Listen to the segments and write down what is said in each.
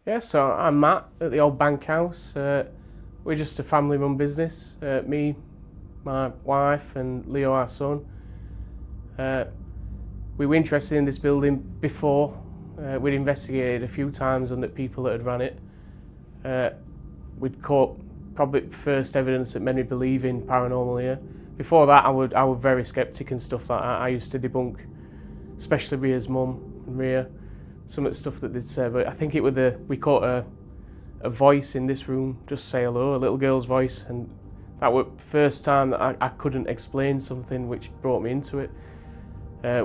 Yeah, so I'm Matt at the old bank house. We're just a family-run business. Me, my wife, and Leo, our son. We were interested in this building before. We'd investigated a few times on the people that had run it. We'd caught probably first evidence that made me believe in paranormal here. Before that, I was very sceptic and stuff like that. I used to debunk, especially Ria's mum and Ria, some of the stuff that they'd say. But I think it was we caught a voice in this room just say hello, a little girl's voice, and that was the first time that I couldn't explain something, which brought me into it.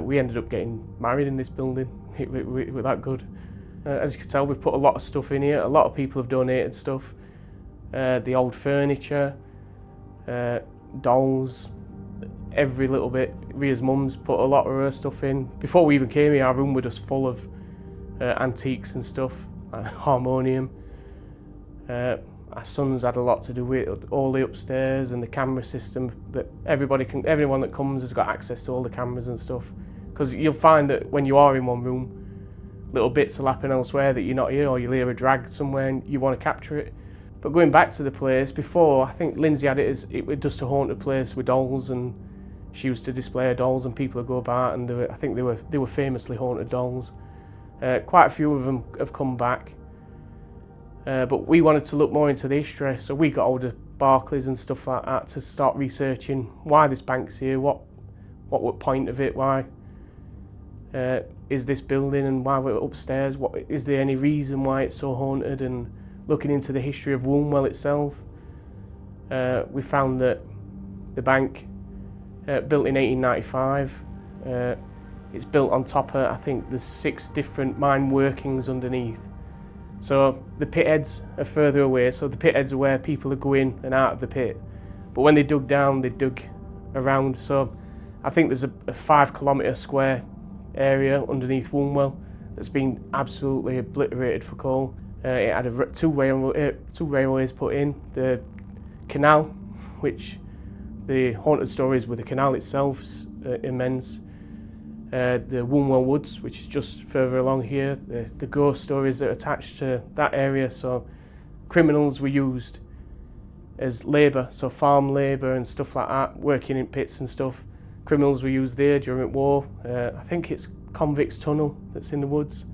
We ended up getting married in this building. It was that good. As you can tell, we've put a lot of stuff in here. A lot of people have donated stuff. The old furniture, dolls, every little bit. Ria's mum's put a lot of her stuff in. Before we even came here, our room was just full of antiques and stuff, harmonium. Our son's had a lot to do with all the upstairs and the camera system. That everyone that comes has got access to all the cameras and stuff. Because you'll find that when you are in one room, little bits will happen elsewhere that you're not here, or you'll hear a drag somewhere and you want to capture it. But going back to the place, before, I think Lindsay had it as it was just a haunted place with dolls, and she used to display her dolls and people would go about, and I think they were famously haunted dolls. Quite a few of them have come back. But we wanted to look more into the history, so we got hold of Barclays and stuff like that to start researching why this bank's here, what was the point of it, why is this building and why we're upstairs, is there any reason why it's so haunted, and looking into the history of Wombwell itself. We found that the bank, built in 1895, it's built on top of, I think there's 6 different mine workings underneath. So the pit heads are further away, so the pit heads are where people are going in and out of the pit. But when they dug down, they dug around, so I think there's a 5 kilometre square area underneath Wombwell that's been absolutely obliterated for coal. It had two railways put in, the canal, which the haunted stories with the canal itself is immense. The Wombwell Woods, which is just further along here, the ghost stories that are attached to that area. So criminals were used as labour, so farm labour and stuff like that, working in pits and stuff. Criminals were used there during war. I think it's Convicts Tunnel that's in the woods.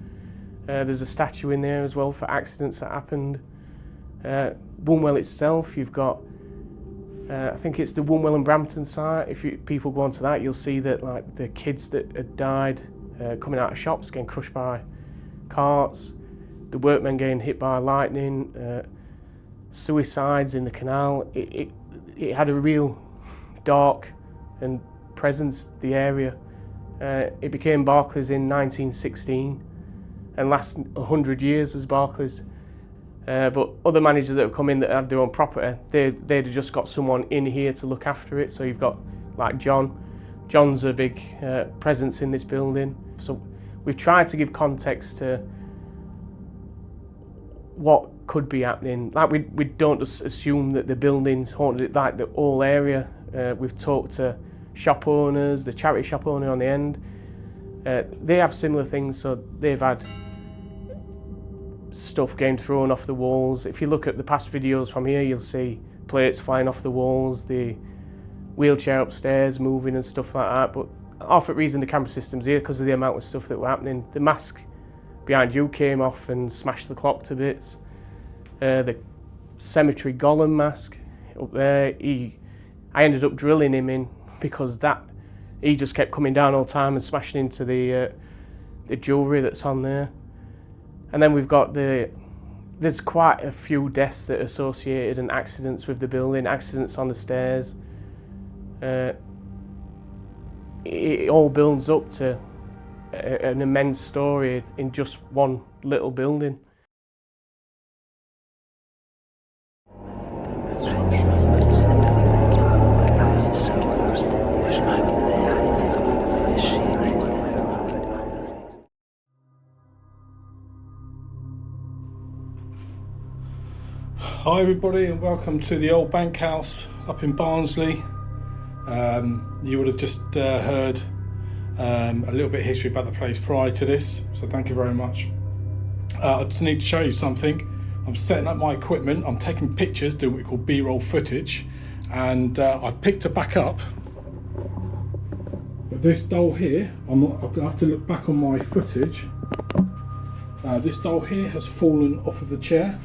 There's a statue in there as well for accidents that happened. Wombwell itself, you've got, I think it's the Wombwell and Brampton site. If people go onto that, you'll see that like the kids that had died coming out of shops getting crushed by carts, the workmen getting hit by lightning, suicides in the canal. It had a real dark and presence, the area. It became Barclays in 1916 and lasted 100 years as Barclays. But other managers that have come in that had their own property, they'd just got someone in here to look after it. So you've got like John. John's a big presence in this building. So we've tried to give context to what could be happening. Like we don't just assume that the building's haunted, like the whole area. We've talked to shop owners, the charity shop owner on the end. They have similar things, so they've had stuff getting thrown off the walls. If you look at the past videos from here, you'll see plates flying off the walls, the wheelchair upstairs moving and stuff like that. But half the reason the camera system's here because of the amount of stuff that were happening. The mask behind you came off and smashed the clock to bits. The cemetery golem mask up there, I ended up drilling him in because he just kept coming down all the time and smashing into the jewellery that's on there. And then we've got there's quite a few deaths that are associated and accidents with the building, accidents on the stairs. It all builds up to an immense story in just one little building. Hi everybody and welcome to the old bank house up in Barnsley. You would have just heard a little bit of history about the place prior to this, so thank you very much. I just need to show you something. I'm setting up my equipment, I'm taking pictures, doing what we call B-roll footage, and I've picked it back up. But this doll here, I'll have to look back on my footage. This doll here has fallen off of the chair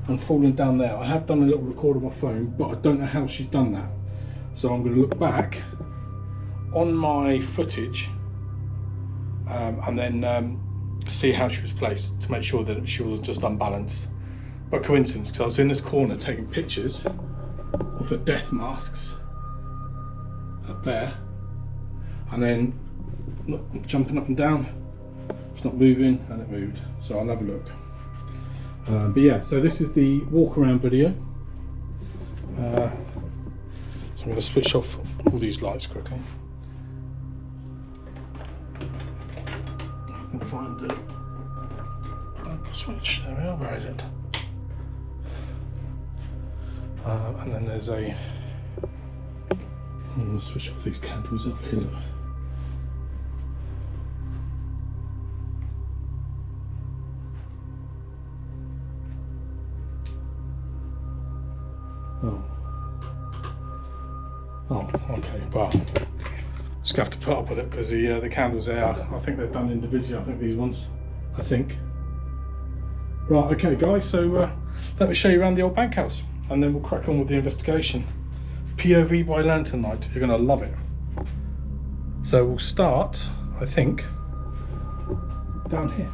and fallen down there. I have done a little record on my phone, but I don't know how she's done that. So I'm going to look back on my footage and then see how she was placed to make sure that she wasn't just unbalanced. By coincidence, because I was in this corner taking pictures of the death masks up there, and then look, I'm jumping up and down, it's not moving, and it moved. So I'll have a look. But yeah, so this is the walk around video. So I'm going to switch off all these lights quickly. I can find the switch. There we are. Where is it? And then there's a. I'm going to switch off these candles up here. Look. Oh, okay. Well, just have to put up with it because the candles there, I think they're done individually. I think these ones, I think. Right, okay, guys. So let me show you around the old bank house, and then we'll crack on with the investigation. POV by lantern light. You're gonna love it. So we'll start, I think, down here.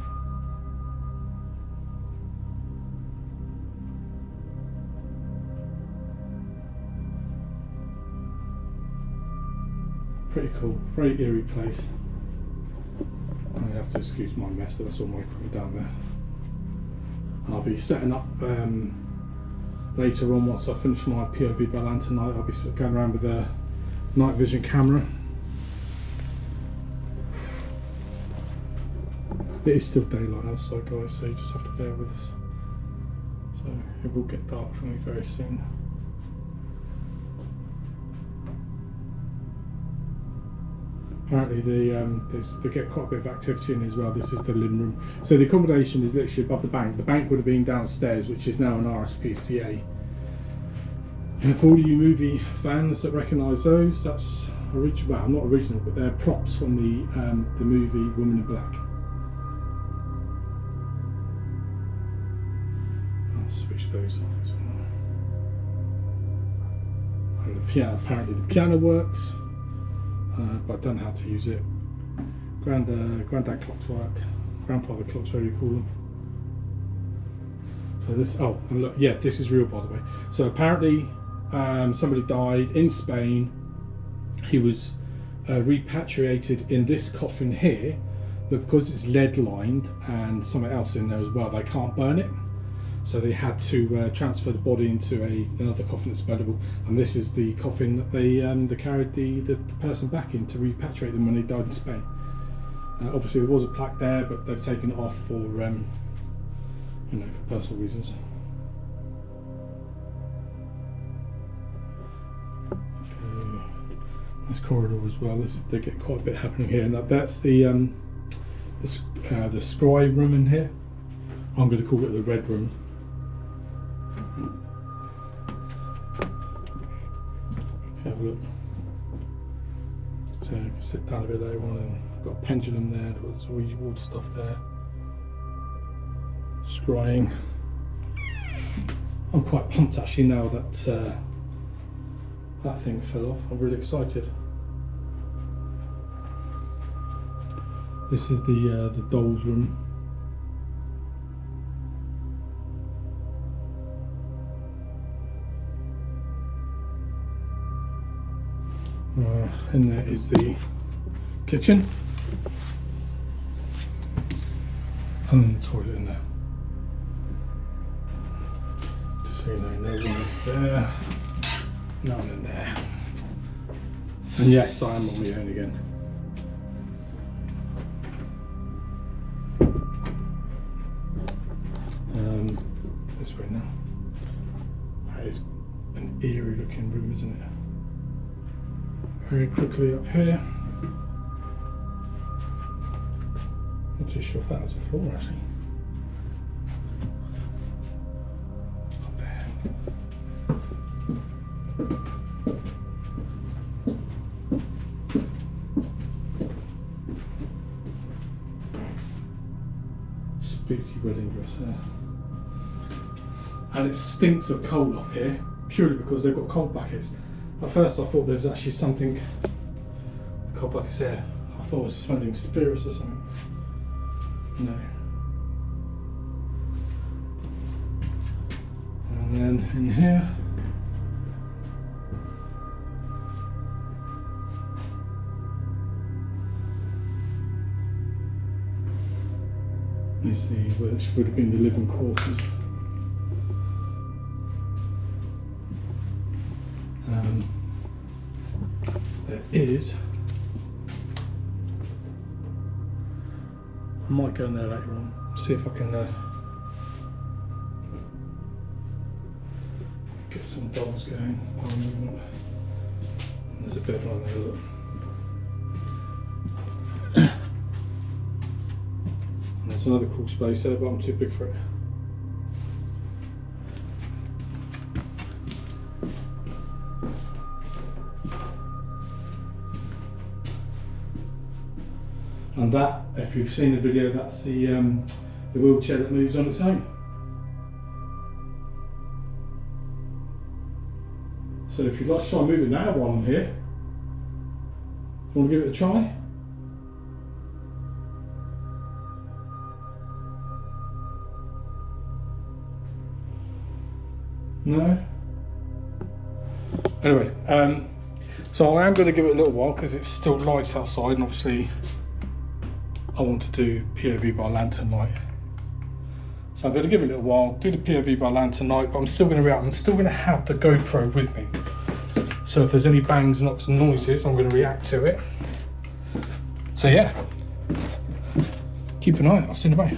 Pretty cool, very eerie place. I have to excuse my mess, but that's all my equipment down there. I'll be setting up later on once I finish my POV by lantern night. I'll be going around with a night vision camera. It is still daylight outside, guys, so you just have to bear with us. So it will get dark for me very soon. Apparently they get quite a bit of activity in as well. This is the living room. So the accommodation is literally above the bank. The bank would have been downstairs, which is now an RSPCA. And for all you movie fans that recognise those, that's original. Well, not original, but they're props from the movie Woman in Black. I'll switch those off as well. And the piano. Apparently the piano works. But I don't know how to use it. Granddad clocks work. Grandfather clocks, whatever you call them. So this, oh, and look, yeah, this is real, by the way. So apparently somebody died in Spain. He was repatriated in this coffin here, but because it's lead lined and something else in there as well, they can't burn it. So they had to transfer the body into another coffin that's burnable, and this is the coffin that they carried the person back in to repatriate them when they died in Spain. Obviously there was a plaque there, but they've taken it off for you know, for personal reasons. Okay. This corridor as well. They get quite a bit happening here. Now that's the scribe room in here. I'm going to call it the red room. Have a look. So I can sit down a bit later on, and I've got a pendulum there, there's all your water stuff there. Scrying. I'm quite pumped actually now that that thing fell off. I'm really excited. This is the doll's room. And there is the kitchen, and then the toilet in there. Just so you know, no one is there, no one in there. And yes, I am on my own again. This way now. That is an eerie looking room, isn't it? Very quickly up here. Not too sure if that was a floor actually. spooky wedding dress there. And it stinks of coal up here, purely because they've got coal buckets. At first I thought there was actually something, coal buckets here. I thought it was smelling spirits or something. No. And then in here, is the, which would have been the living quarters. There is, I might go in there later on, see if I can get some dolls going. There's a bed right there, look. There's another crawl space there, but I'm too big for it. And that, if you've seen the video, that's the wheelchair that moves on its own. So if you'd like to try and move it now while I'm here, you want to give it a try? No? Anyway, so I am going to give it a little while because it's still light outside, and obviously I want to do POV by lantern light. So I'm going to give it a little while, do the POV by lantern light, but I'm still going to have the GoPro with me. So if there's any bangs, knocks and noises, I'm going to react to it. So yeah, keep an eye out, I'll see you in a bit.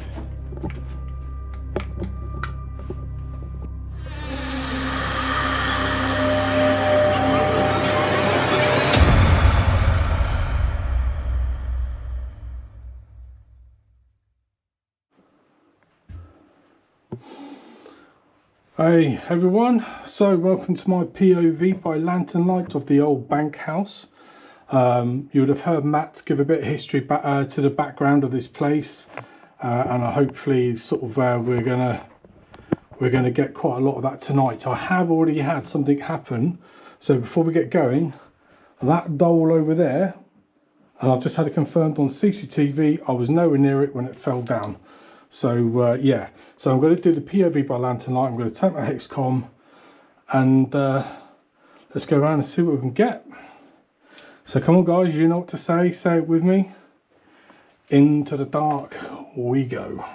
Hey everyone, so welcome to my POV by lantern light of the old bank house. You would have heard Matt give a bit of history to the background of this place, and hopefully sort of we're gonna get quite a lot of that tonight. I have already had something happen, so before we get going, that doll over there, and I've just had it confirmed on CCTV, I was nowhere near it when it fell down. So yeah, so I'm going to do the POV by lantern light. I'm going to take my Hexcom and let's go around and see what we can get. So come on guys, you know what to say it with me. Into the dark we go.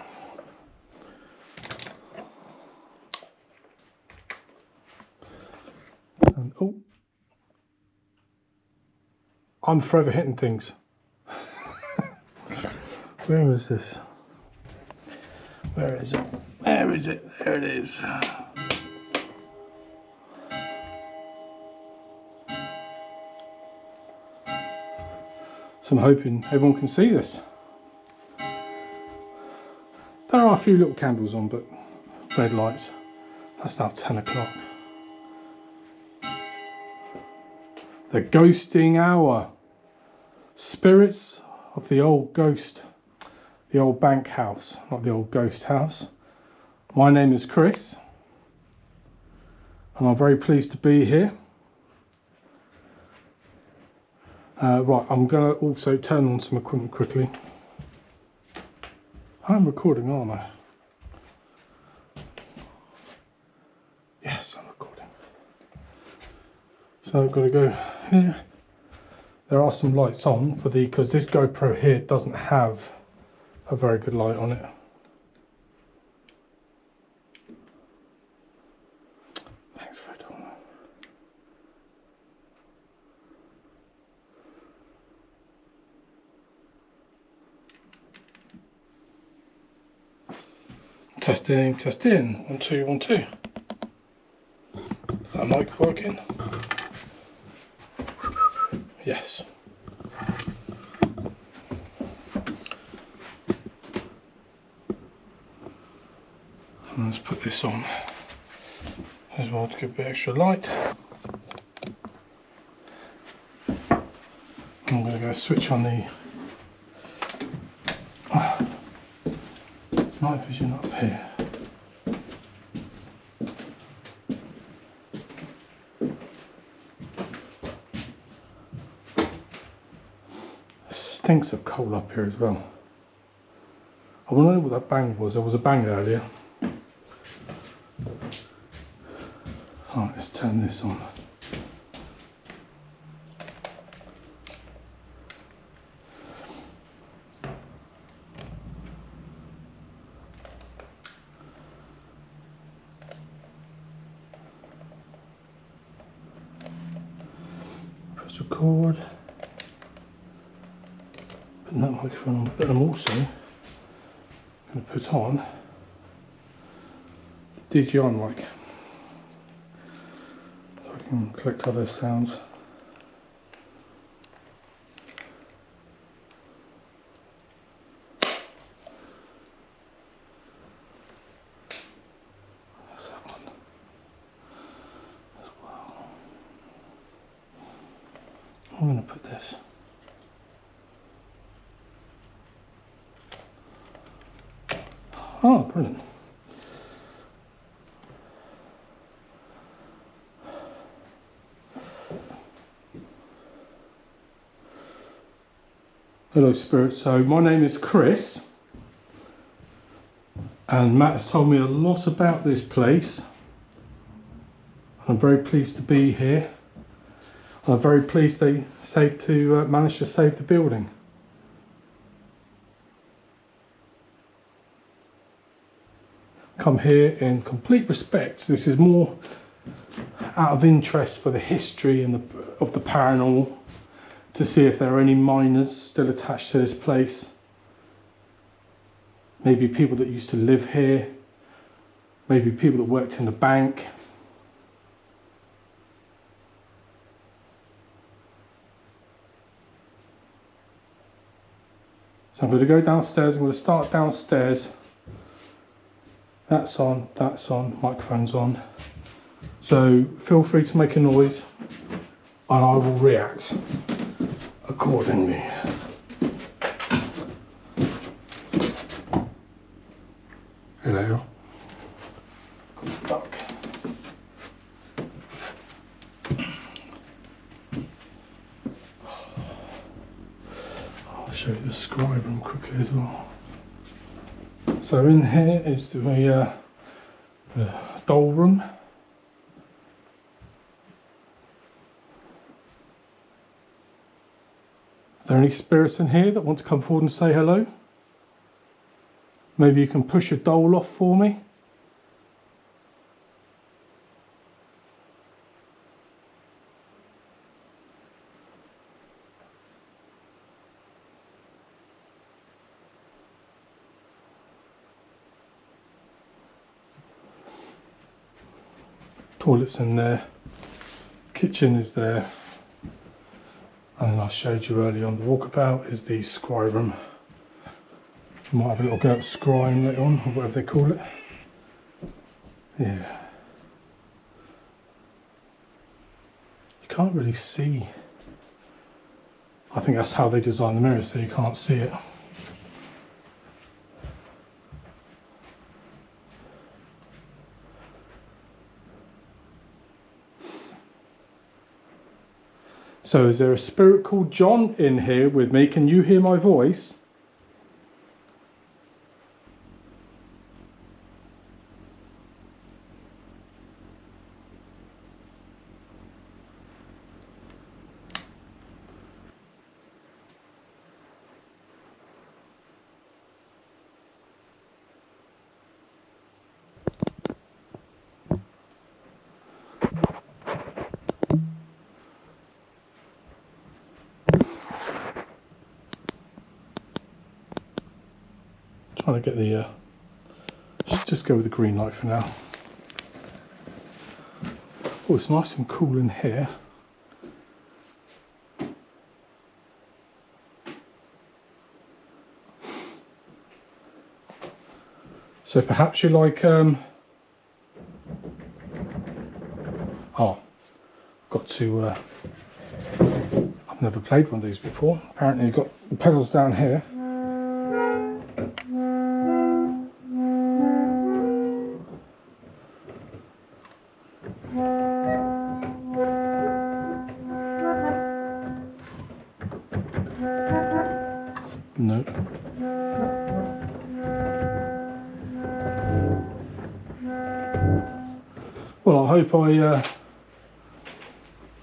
And, oh, I'm forever hitting things. Where is this? Where is it? Where is it? There it is. So I'm hoping everyone can see this. There are a few little candles on, but red lights. That's now 10 o'clock. The ghosting hour. Spirits of the old ghost. The old bank house, not the old ghost house. My name is Chris, and I'm very pleased to be here. Right, I'm going to also turn on some equipment quickly. I'm recording, aren't I? Yes, I'm recording. So I've got to go here. There are some lights on for because this GoPro here doesn't have a very good light on it. Thanks for it. Testing, testing. 1 2 1 2. Is that mic working? Yes. Let's put this on as well to give a bit extra light. I'm going to go switch on the Night vision up here. It stinks of coal up here as well. I want to know what that bang was. There was a bang earlier. Alright, let's turn this on. Press record. Put that microphone on, but I'm also going to put on the DJI mic so I can collect other sounds. That's that one as well. I'm going to put this. Oh, brilliant. Hello Spirit, so my name is Chris and Matt has told me a lot about this place. I'm very pleased to be here. I'm very pleased they managed to save the building. Come here in complete respect. This is more out of interest for the history and of the paranormal, to see if there are any miners still attached to this place. Maybe people that used to live here, maybe people that worked in the bank. So I'm going to go downstairs. I'm going to start downstairs. That's on, microphone's on. So feel free to make a noise and I will react accordingly. Hello. Got the duck. I'll show you the scribe room quickly as well. So in here is the doll room. Are there any spirits in here that want to come forward and say hello? Maybe you can push a doll off for me. Toilets in there, kitchen is there, and then I showed you earlier on the walkabout is the scry room. You might have a little go at scrying later on, or whatever they call it. Yeah. You can't really see. I think that's how they design the mirror, so you can't see it. So is there a spirit called John in here with me? Can you hear my voice? Trying to get the, just go with the green light for now. Oh, it's nice and cool in here. So perhaps you like, oh, got to, I've never played one of these before. Apparently you've got the pedals down here. Well, I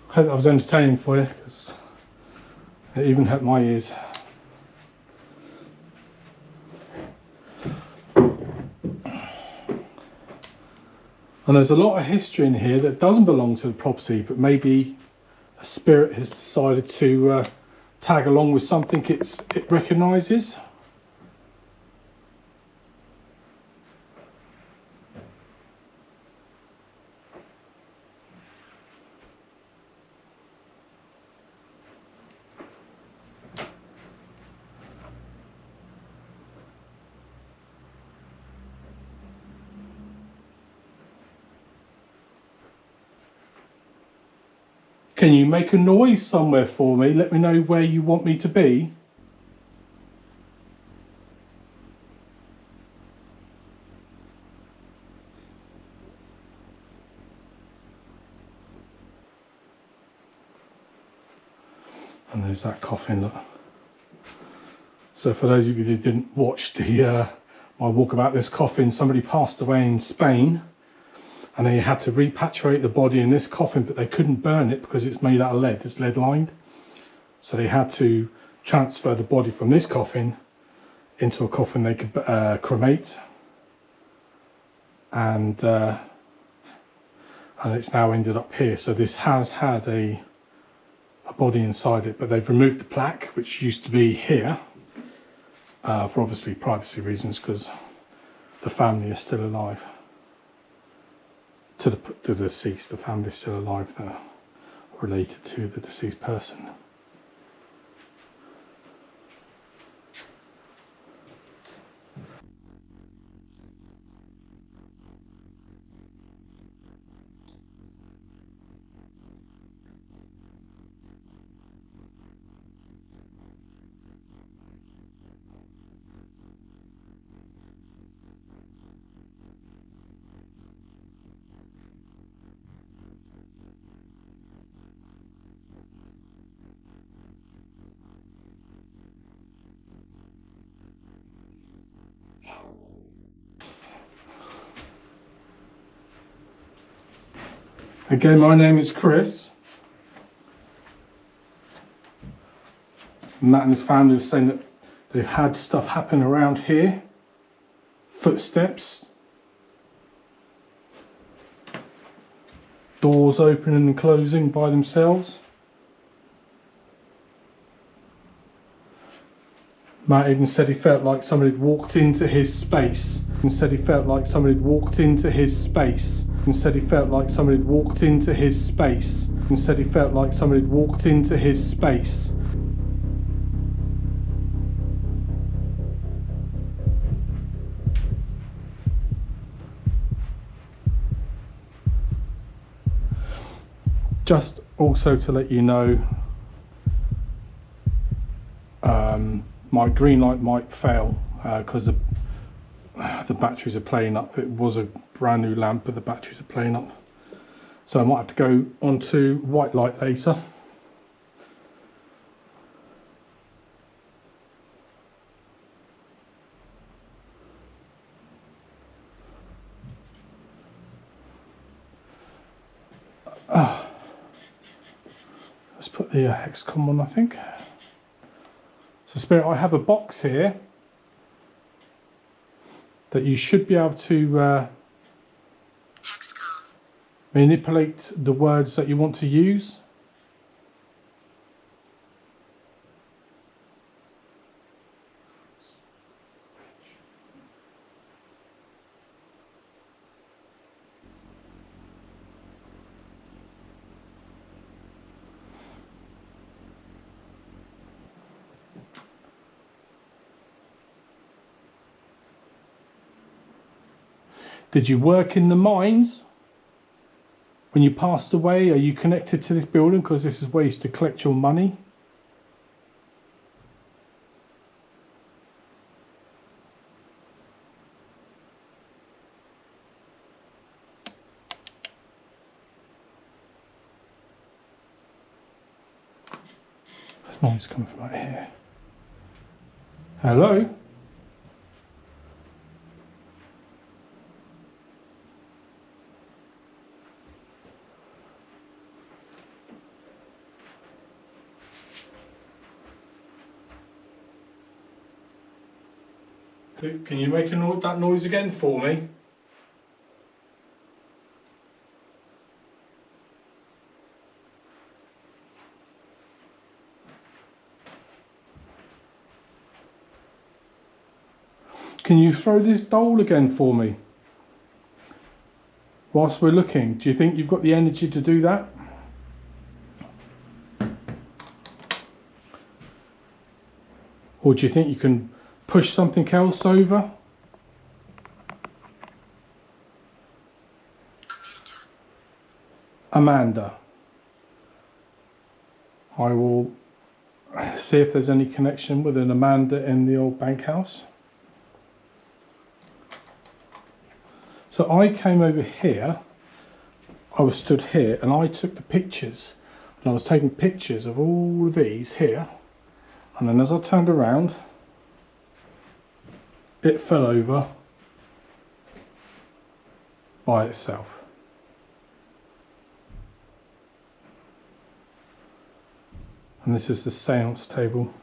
hope that was entertaining for you, because it even hurt my ears. And there's a lot of history in here that doesn't belong to the property, but maybe a spirit has decided to tag along with something it recognises. Can you make a noise somewhere for me? Let me know where you want me to be. And there's that coffin, look. So for those of you who didn't watch my walk about this coffin, somebody passed away in Spain, and they had to repatriate the body in this coffin, but they couldn't burn it because it's made out of lead, it's lead lined. So they had to transfer the body from this coffin into a coffin they could cremate. And it's now ended up here. So this has had a body inside it, but they've removed the plaque, which used to be here, for obviously privacy reasons, because the family is still alive. To the deceased, the family is still alive that are related to the deceased person. Again, my name is Chris. Matt and his family were saying that they've had stuff happen around here. Footsteps. Doors opening and closing by themselves. Matt even said he felt like somebody had walked into his space. And said he felt like somebody had walked into his space. And said he felt like somebody had walked into his space. And said he felt like somebody had walked into his space. Just also to let you know, my green light might fail because the batteries are playing up. It was a brand new lamp, but the batteries are playing up. So I might have to go on to white light later. Let's put the hexcom on, I think. So Spirit, I have a box here that you should be able to manipulate the words that you want to use. Did you work in the mines when you passed away? Are you connected to this building because this is where you used to collect your money? There's noise coming from right here. Hello? Can you make that noise again for me? Can you throw this doll again for me? Whilst we're looking, do you think you've got the energy to do that? Or do you think you can push something else over? Amanda. I will see if there's any connection with an Amanda in the old bank house. So I came over here, I was stood here and I took the pictures, and I was taking pictures of all of these here, and then as I turned around it fell over by itself. And this is the seance table.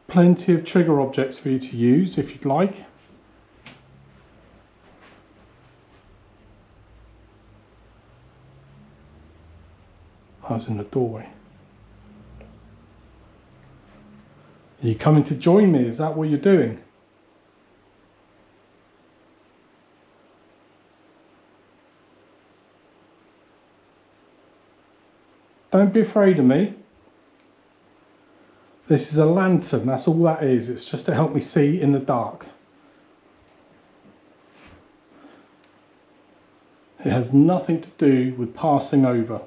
Plenty of trigger objects for you to use if you'd like. I was in the doorway. Are you coming to join me? Is that what you're doing? Don't be afraid of me. This is a lantern, that's all that is. It's just to help me see in the dark. It has nothing to do with passing over.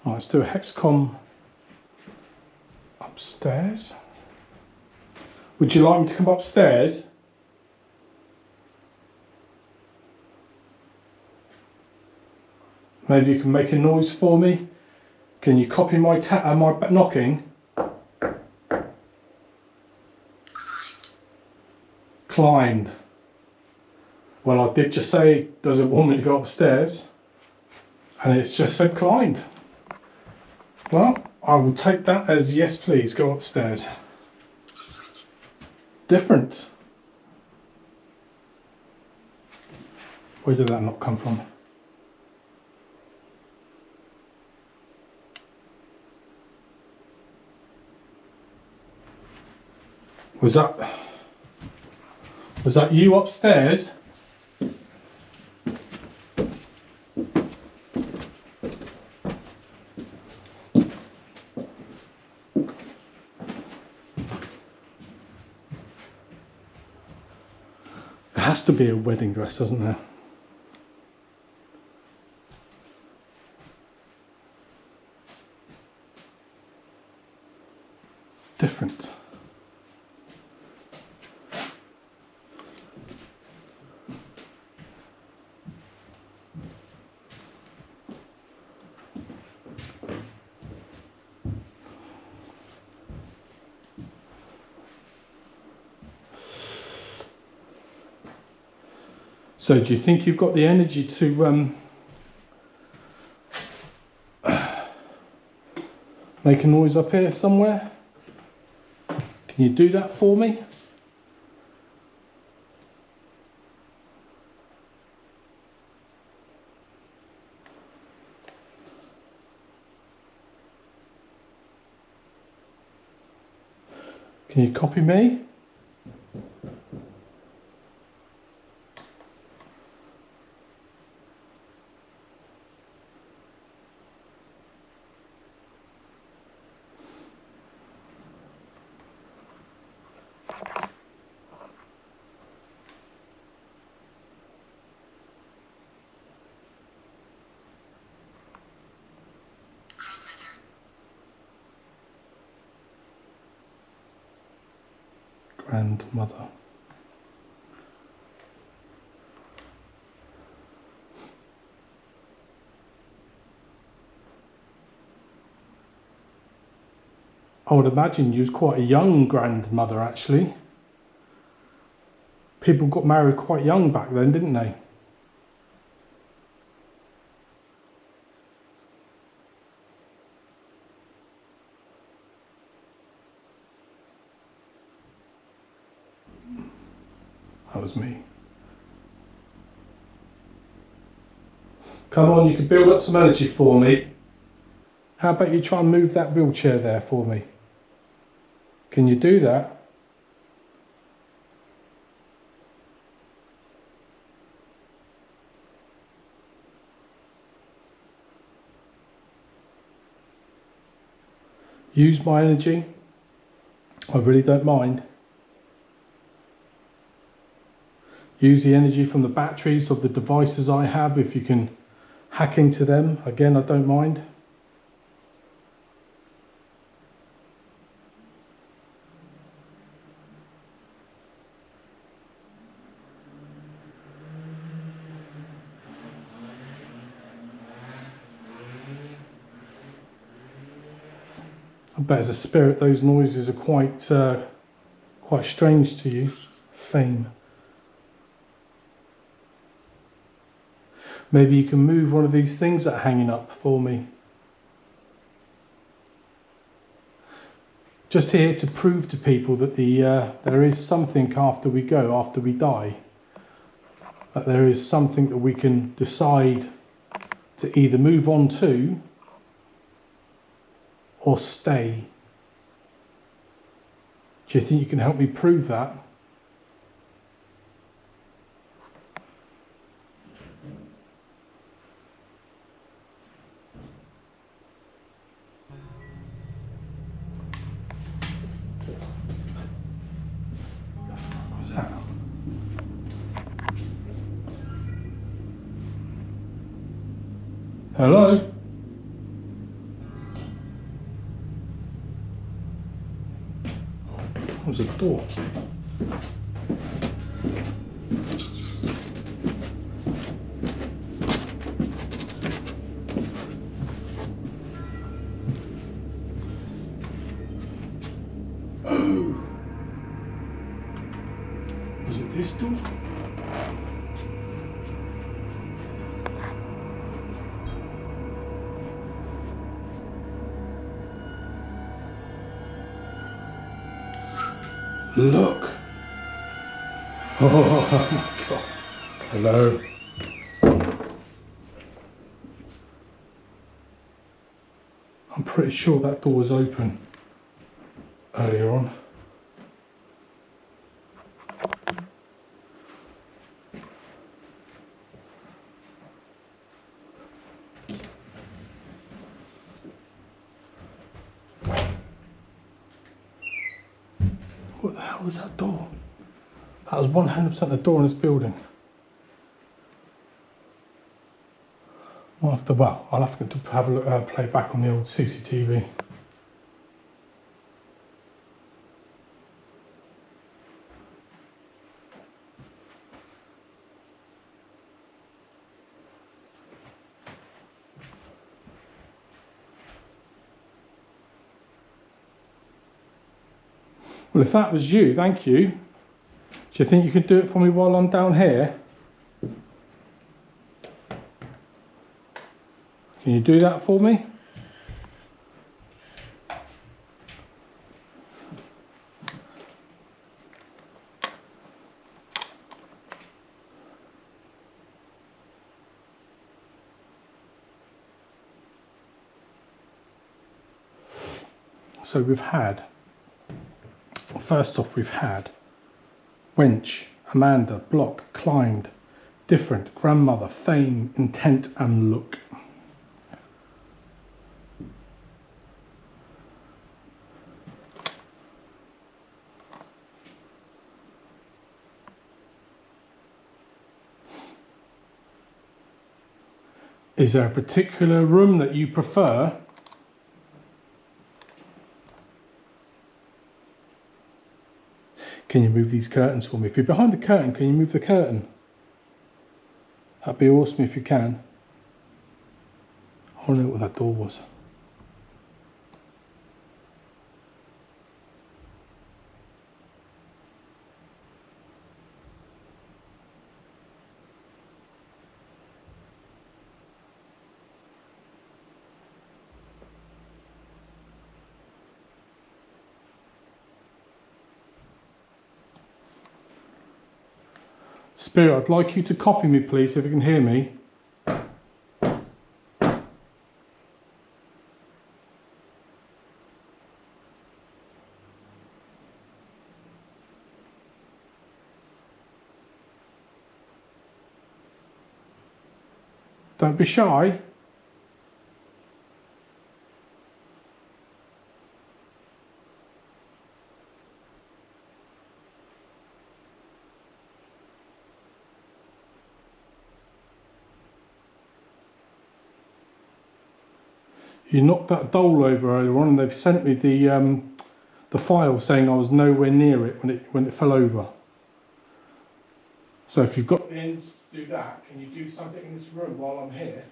Right, let's do a hexcom upstairs. Would you like me to come upstairs? Maybe you can make a noise for me. Can you copy my my knocking? Climbed. Well, I did just say, does it want me to go upstairs? And it's just said climbed. Well, I will take that as yes please, go upstairs. Different. Where did that not come from? Was that you upstairs? There has to be a wedding dress, doesn't there? Different. So do you think you've got the energy to make a noise up here somewhere? Can you do that for me? Can you copy me? grandmother. I would imagine you was quite a young grandmother actually. People got married quite young back then, didn't they? That was me. Come on, you can build up some energy for me. How about you try and move that wheelchair there for me? Can you do that? Use my energy. I really don't mind. Use the energy from the batteries of the devices I have. If you can hack into them, again, I don't mind. I bet as a spirit those noises are quite strange to you. Fame. Maybe you can move one of these things that are hanging up for me. Just here to prove to people that there is something after we go, after we die. That there is something that we can decide to either move on to or stay. Do you think you can help me prove that? What was that? Hello? That was a door. Oh. Was it this door? Look. Oh my God. Hello. I'm pretty sure that door was open earlier on. What the hell was that door? That was 100% the door in this building. I'll have to have a look, play back on the old CCTV. Well, if that was you, thank you. Do you think you could do it for me while I'm down here? Can you do that for me? So first off we've had Wench, Amanda, Block, Climbed, Different, Grandmother, Fame, Intent and Look. Is there a particular room that you prefer? Can you move these curtains for me? If you're behind the curtain, can you move the curtain? That'd be awesome if you can. I want to know what that door was. Spirit, I'd like you to copy me, please, if you can hear me. Don't be shy. You knocked that doll over earlier on, and they've sent me the file saying I was nowhere near it when it fell over. So if you've got the ends to do that, can you do something in this room while I'm here?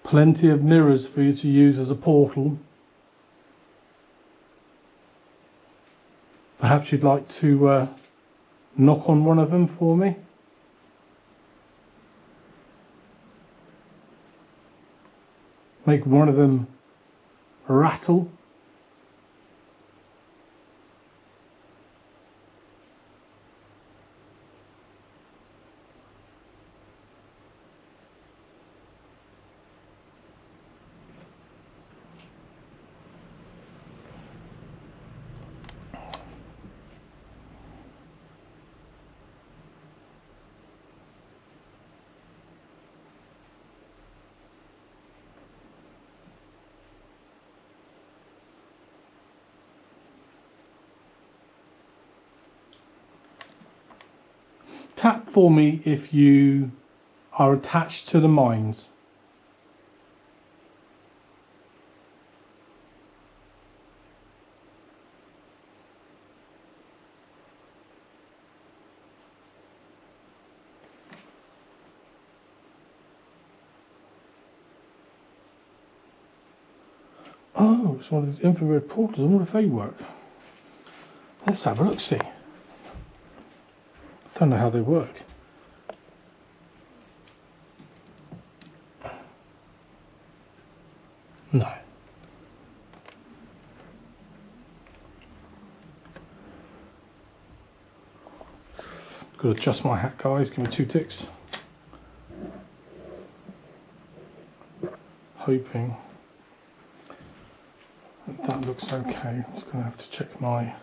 Plenty of mirrors for you to use as a portal. Perhaps you'd like to knock on one of them for me. Make one of them rattle. Tap for me if you are attached to the mines. Oh, it's one of these infrared portals. I wonder if they work. Let's have a look, see. Don't know how they work. No. Got to adjust my hat, guys. Give me 2 ticks. Hoping that looks okay. I'm just going to have to check my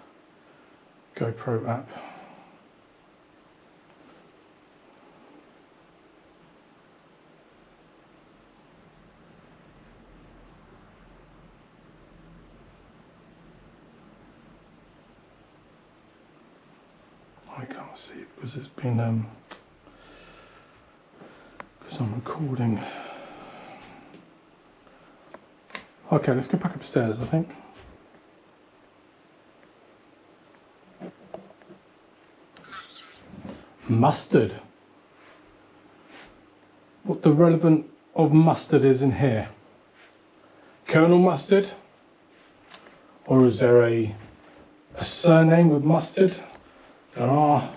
GoPro app. I can't see it because it's been because I'm recording. Okay, let's go back upstairs, I think. Mustard. What the relevant of mustard is in here? Colonel Mustard? Or is there a surname with mustard? There are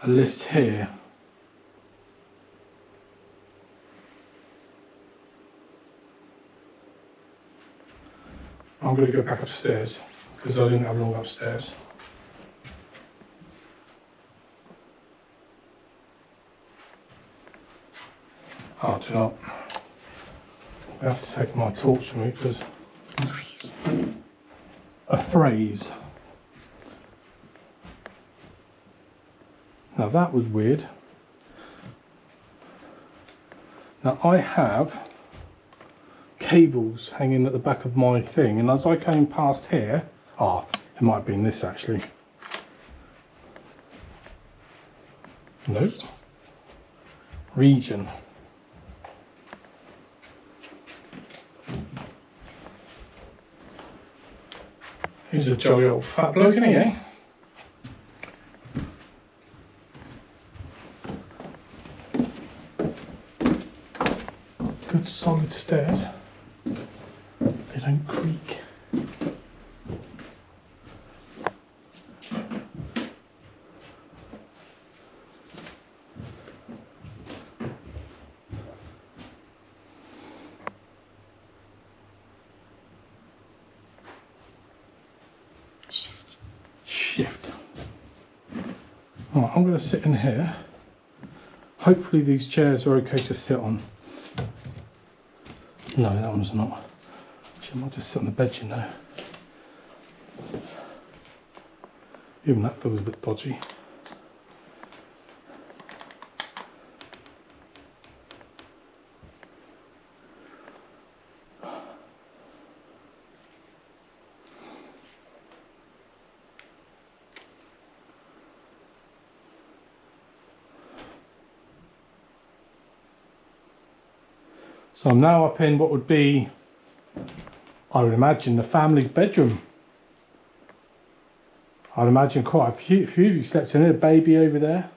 a list here. I'm going to go back upstairs because I didn't have it all upstairs. Oh, do you know what? I have to take my torch with me because a phrase. Now that was weird. Now I have cables hanging at the back of my thing, and as I came past here, it might have been this actually. Nope. Region. He's a jolly old fat bloke, isn't he, eh? Good solid stairs. They don't creak. Shift. Right, I'm going to sit in here. Hopefully these chairs are okay to sit on. No, that one's not. Actually, I might just sit on the bed, you know. Even that feels a bit dodgy. So I'm now up in what would be, I would imagine, the family's bedroom. I'd imagine quite a few of you slept in it, a baby over there.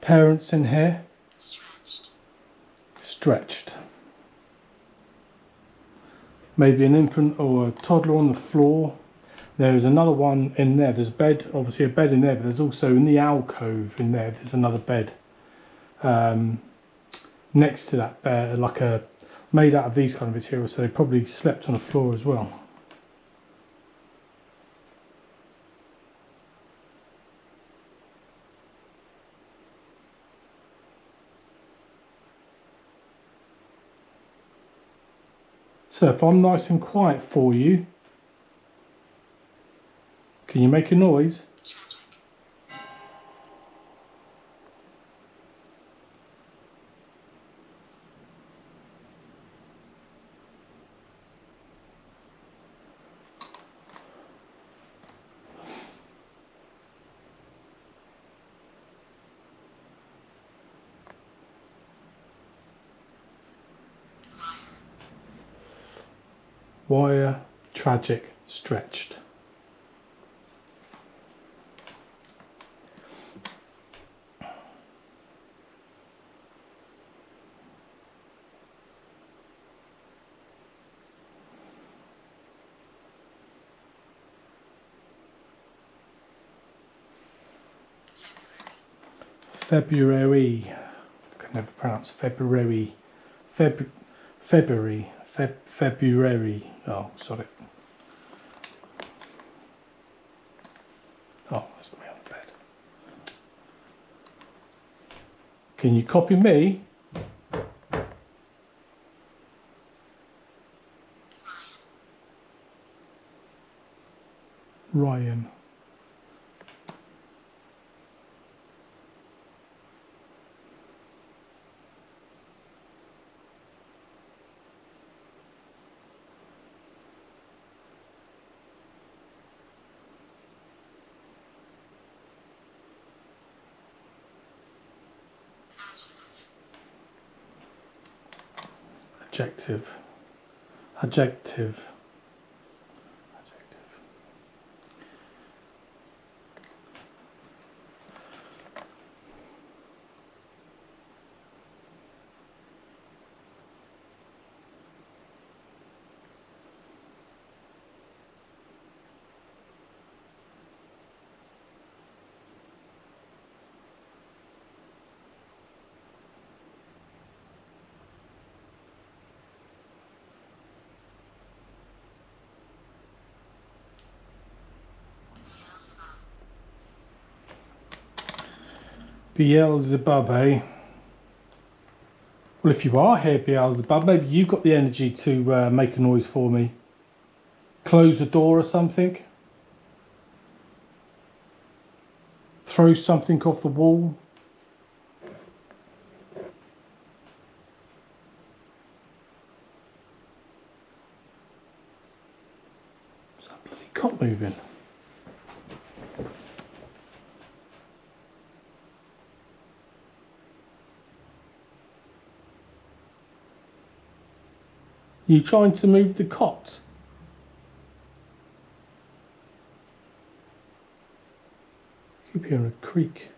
Parents in here. Stretched. Maybe an infant or a toddler on the floor. There's another one in there. There's a bed, obviously a bed in there, but there's also in the alcove in there, there's another bed. Next to that bed, like a made out of these kind of materials, so they probably slept on the floor as well. So if I'm nice and quiet for you, can you make a noise? Wire, tragic, stretched. February. I can never pronounce February. February. Oh, sorry. Oh, that's me on the bed. Can you copy me? Ryan. Adjective. Adjective. Beelzebub, eh? Well, if you are here, Beelzebub, maybe you've got the energy to make a noise for me. Close the door or something. Throw something off the wall. Is that bloody cot moving? You trying to move the cot? Keep hearing a creak.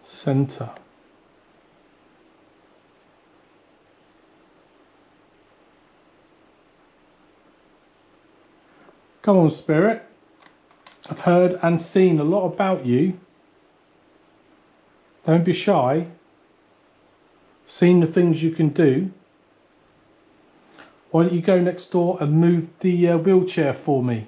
Center. Come on, spirit. I've heard and seen a lot about you. Don't be shy. Seen the things you can do. Why don't you go next door and move the wheelchair for me?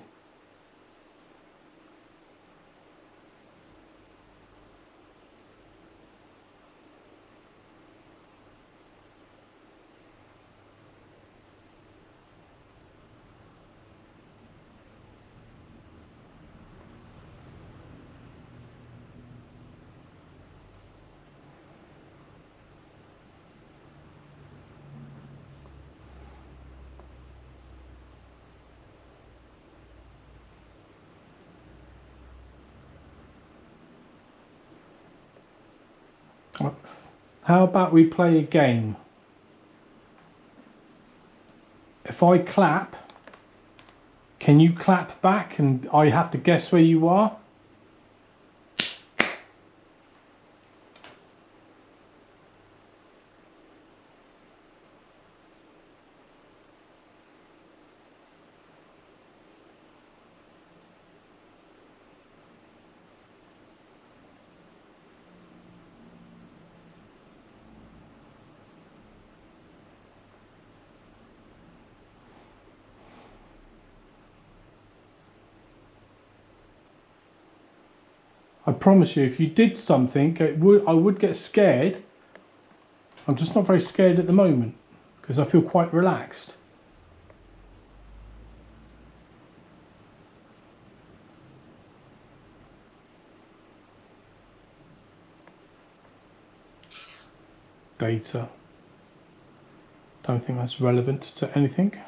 How about we play a game? If I clap, can you clap back and I have to guess where you are? I promise you, if you did something, I would get scared. I'm just not very scared at the moment because I feel quite relaxed. Data. Don't think that's relevant to anything.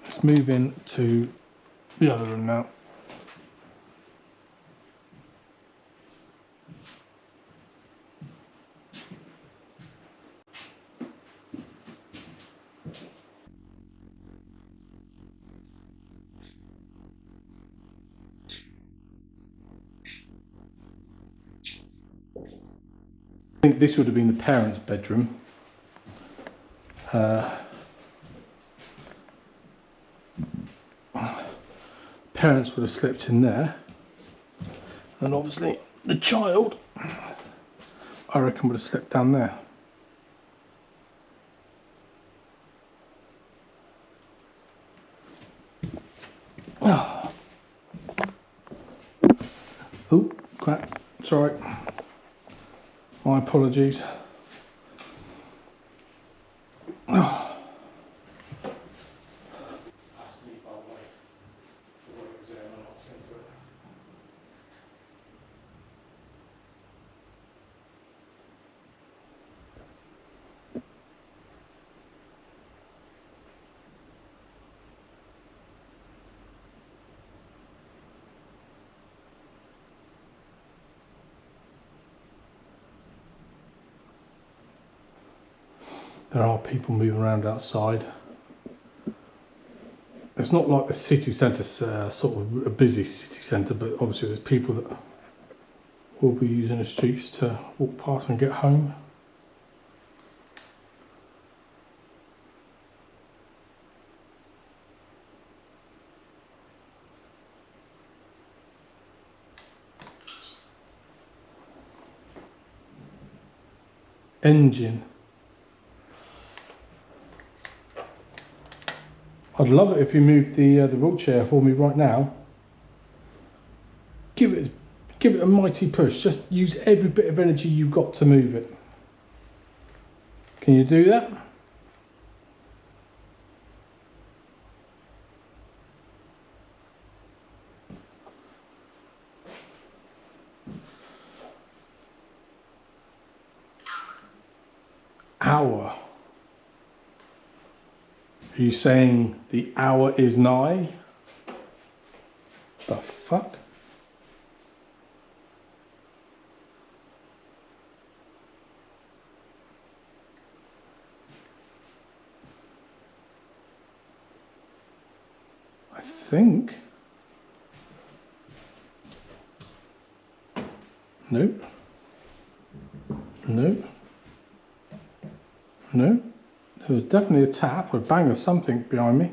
Let's move in to the other room now. I think this would have been the parents' bedroom. Parents would have slept in there, and obviously the child, I reckon, would have slept down there. Oh, oh crap, sorry. My apologies. Oh. There are people moving around outside. It's not like the city centre's sort of a busy city centre, but obviously there's people that will be using the streets to walk past and get home. Engine. I'd love it if you moved the wheelchair for me right now. Give it a mighty push. Just use every bit of energy you've got to move it. Can you do that? Hour. Are you saying the hour is nigh? The fuck? I think. Nope. Nope. No. There was definitely a tap or bang or something behind me.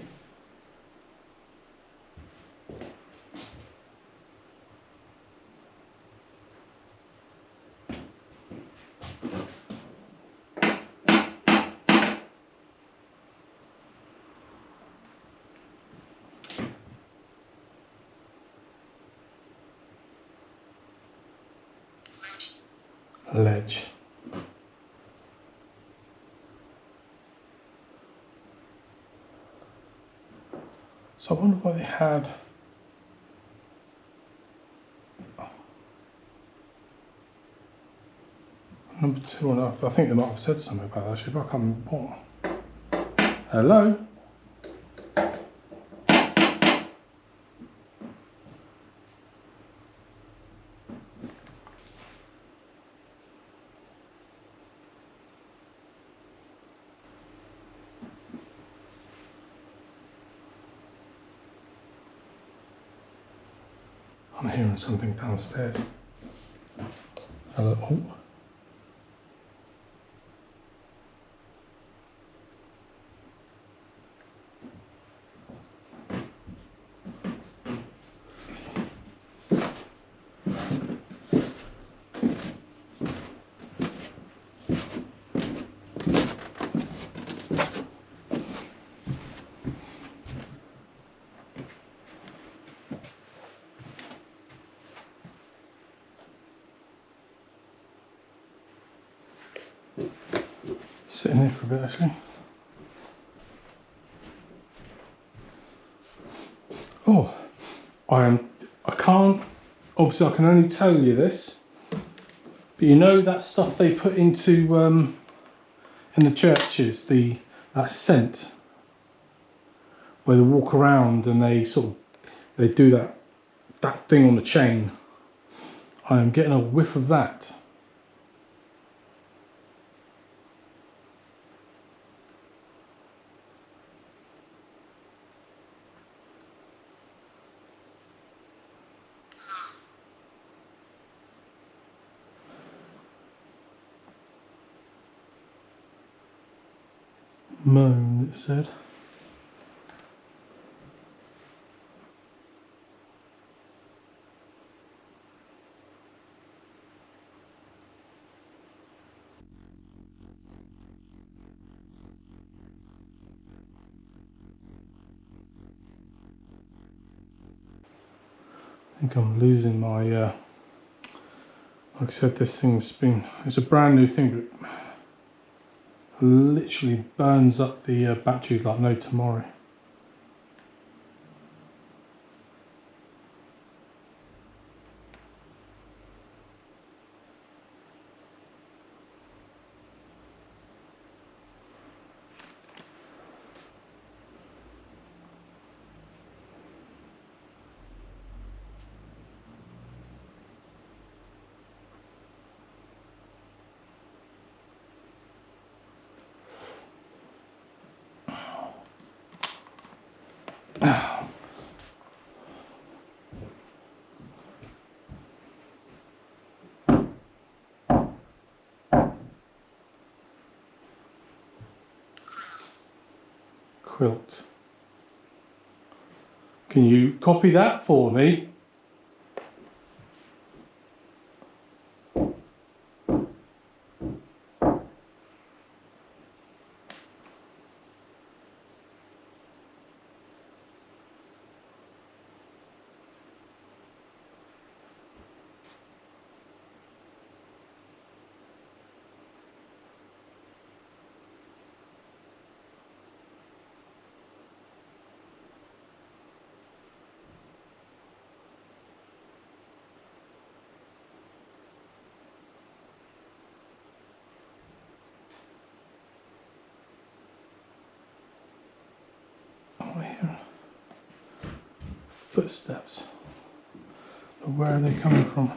Ledge. So I wonder why they had number 2.5. I think they might have said something about that actually, but I can't remember what. Hello? I'm hearing something downstairs. Hello? Oh. Sitting here for a bit actually. Oh, I can't, obviously I can only tell you this, but you know that stuff they put into, in the churches, that scent, where they walk around and they do that thing on the chain. I am getting a whiff of that. Moan, it said. think I'm losing my, like I said, this thing's been, it's a brand new thing, but literally burns up the batteries like no tomorrow. Quilt. Can you copy that for me? Oh, I hear footsteps. But where are they coming from?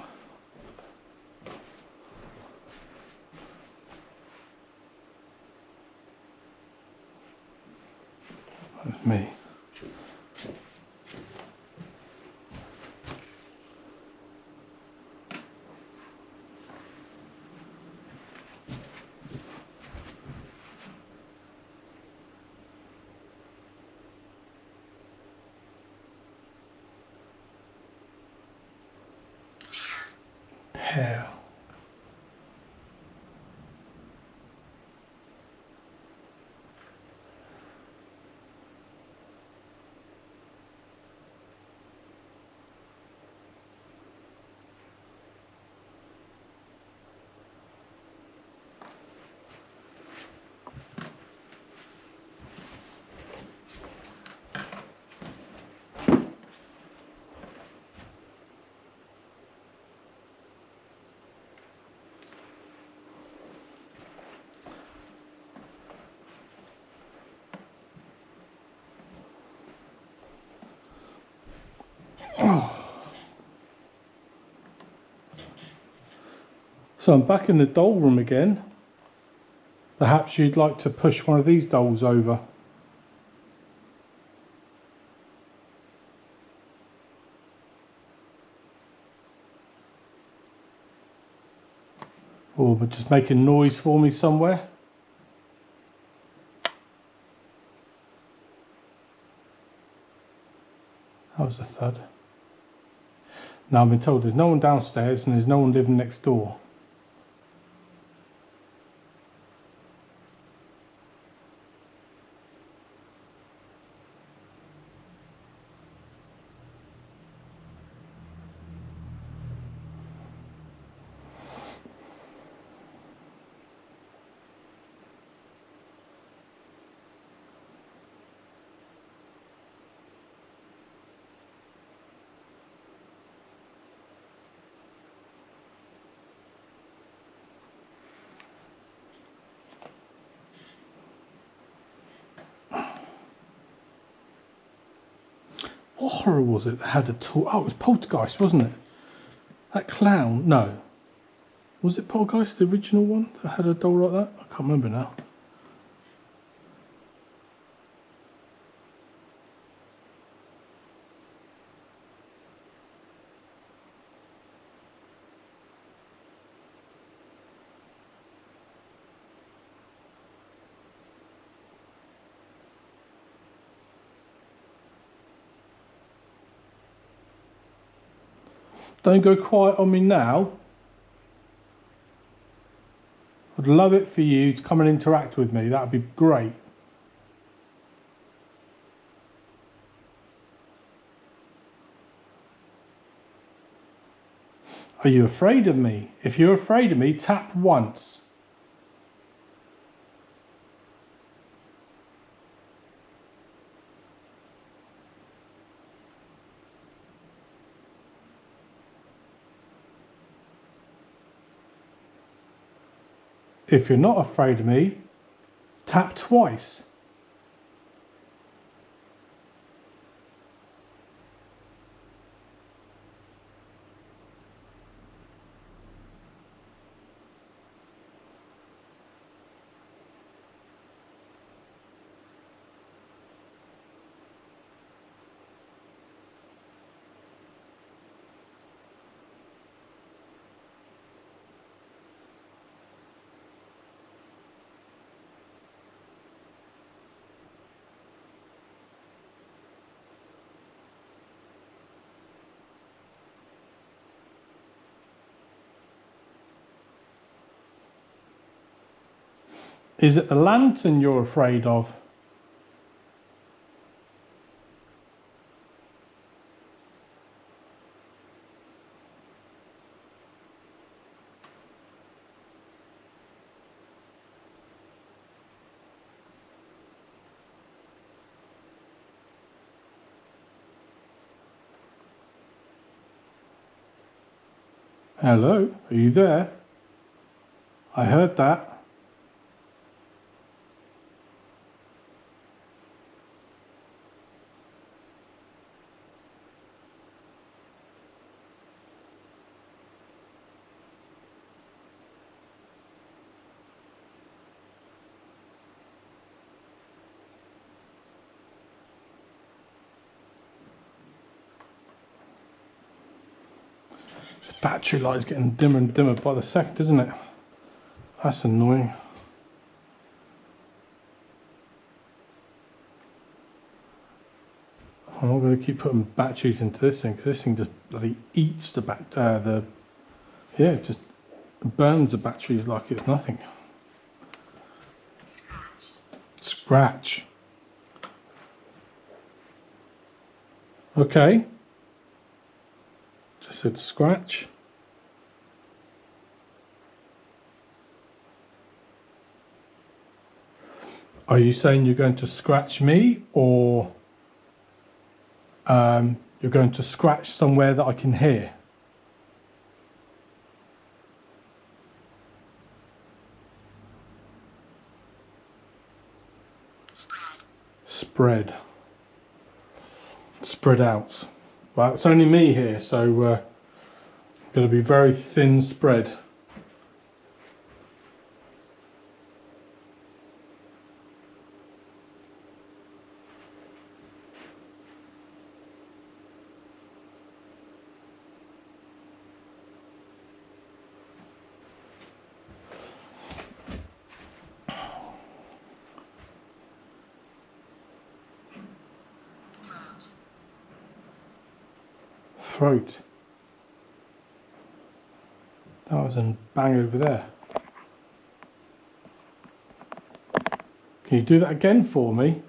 That's me. Pear. So I'm back in the doll room again. Perhaps you'd like to push one of these dolls over. Or just making noise for me somewhere. That was a thud. Now I've been told there's no one downstairs and there's no one living next door. What horror was it that had a toy? Oh, it was Poltergeist, wasn't it? That clown? No. Was it Poltergeist, the original one that had a doll like that? I can't remember now. Don't go quiet on me now. I'd love it for you to come and interact with me. That would be great. Are you afraid of me? If you're afraid of me, tap once. If you're not afraid of me, tap twice. Is it the lantern you're afraid of? Hello, are you there? I heard that. Battery light is getting dimmer and dimmer by the second, isn't it? That's annoying. I'm not going to keep putting batteries into this thing because this thing just bloody eats the yeah, it just burns the batteries like it's nothing. Scratch. Okay. Just said scratch. Are you saying you're going to scratch me, or you're going to scratch somewhere that I can hear? Spread. Spread out. Well, it's only me here, so going to be very thin spread. Throat. That was a bang over there. Can you do that again for me?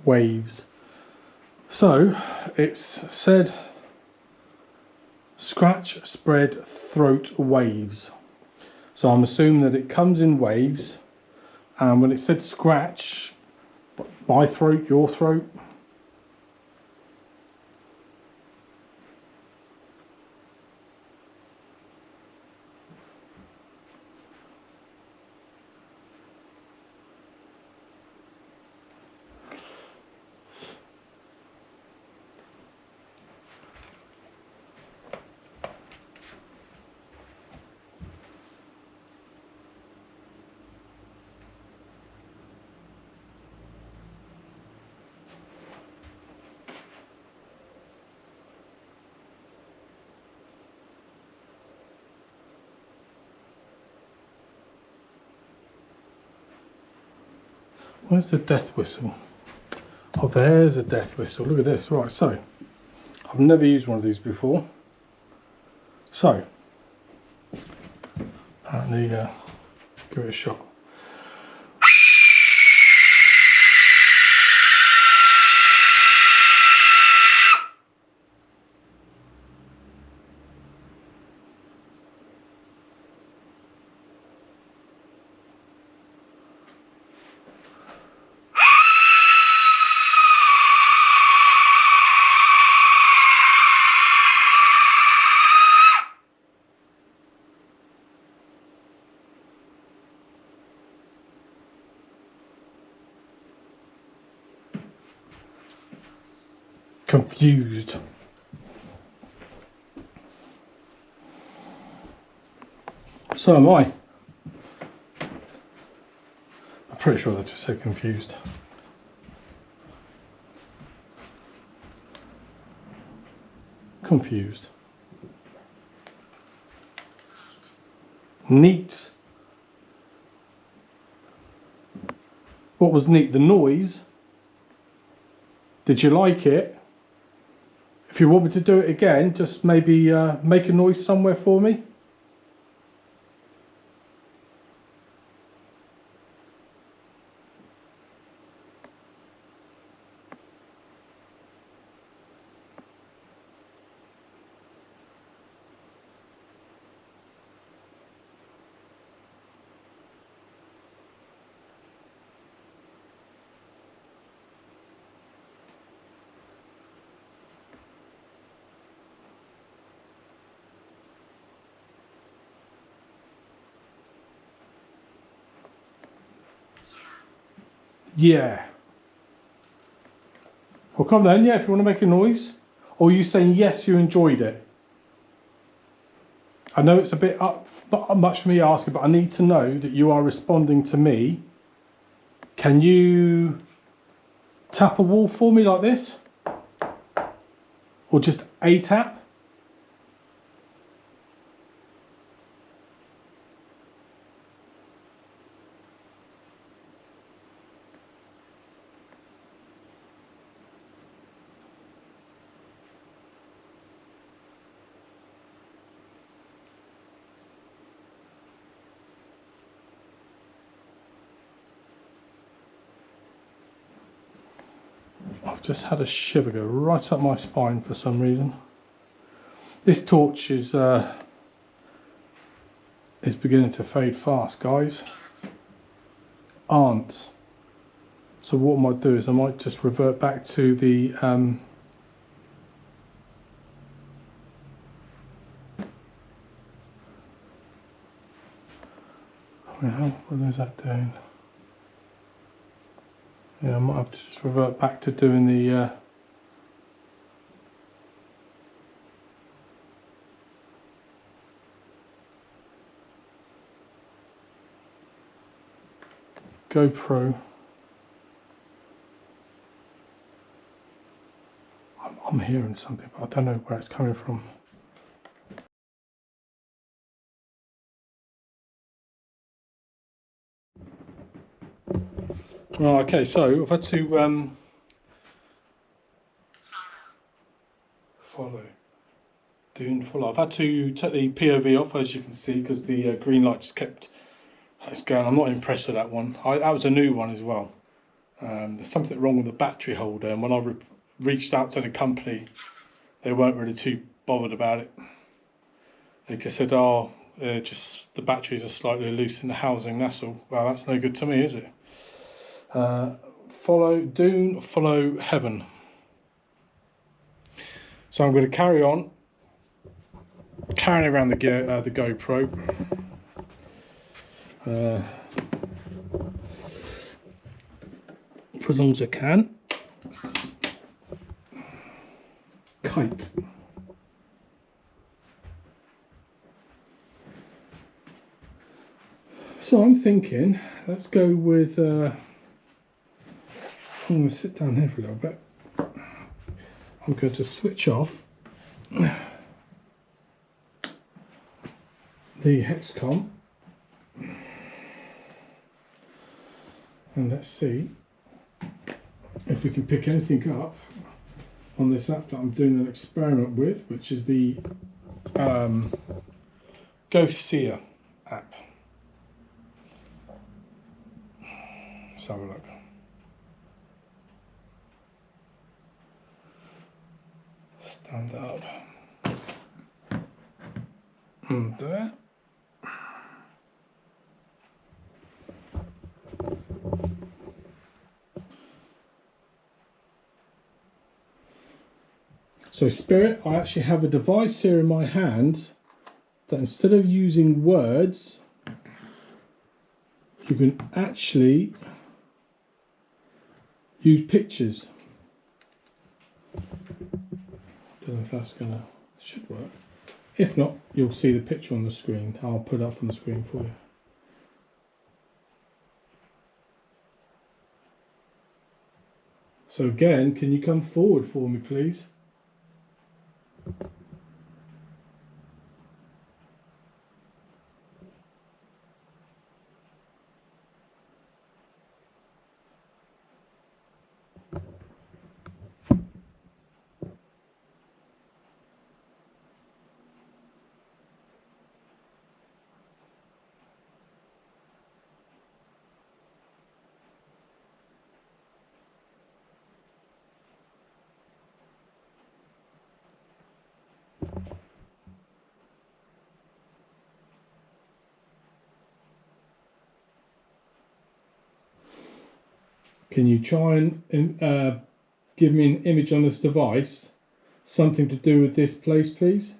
Waves. So it's said scratch, spread, throat, waves. So I'm assuming that it comes in waves, and when it said scratch, my throat, your throat. Where's the death whistle? Oh, there's a death whistle. Look at this. Right, so I've never used one of these before. So apparently give it a shot. Confused. So am I. I'm pretty sure they just said confused. Confused. Neat. What was neat? The noise. Did you like it? If you want me to do it again, just maybe make a noise somewhere for me. Yeah. Well, come then, yeah, if you want to make a noise. Or are you saying yes, you enjoyed it? I know it's a bit not much for me asking, but I need to know that you are responding to me. Can you tap a wall for me like this? Or just a tap? I've just had a shiver go right up my spine for some reason. This torch is beginning to fade fast, guys. Aren't. So what I might do is I might just revert back to the what is that doing? Yeah, I might have to just revert back to doing the GoPro. I'm hearing something, but I don't know where it's coming from. Oh, okay, so I've had to follow. I've had to take the POV off, as you can see, because the green light just kept going. I'm not impressed with that one. That was a new one as well. There's something wrong with the battery holder, and when I reached out to the company, they weren't really too bothered about it. They just said, "Oh, just the batteries are slightly loose in the housing. That's all." Well, that's no good to me, is it? Follow Dune, follow heaven. So I'm going to carry on carrying around the GoPro. For as long as I can. Kite. So I'm thinking, let's go with. I'm going to sit down here for a little bit. I'm going to switch off the Hexcom, and let's see if we can pick anything up on this app that I'm doing an experiment with, which is the Ghost Seer app. Let's have a look. Stand up. And there. So Spirit, I actually have a device here in my hand that instead of using words, you can actually use pictures. Don't know if that's should work. If not, you'll see the picture on the screen. I'll put it up on the screen for you. So again, can you come forward for me, please? Can you try and give me an image on this device? Something to do with this place, please?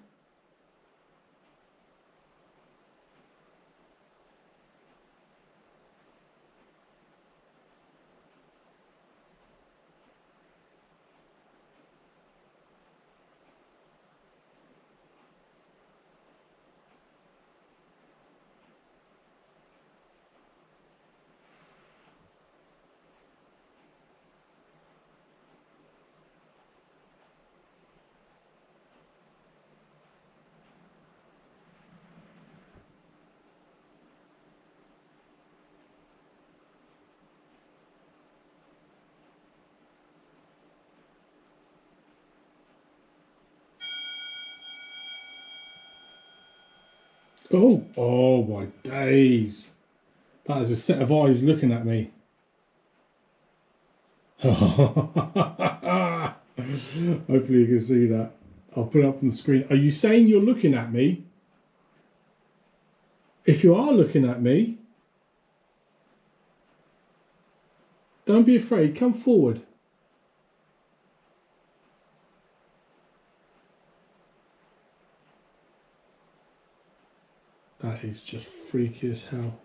Oh my days. That is a set of eyes looking at me. Hopefully you can see that. I'll put it up on the screen. Are you saying you're looking at me? If you are looking at me, don't be afraid, come forward. That is just freaky as hell.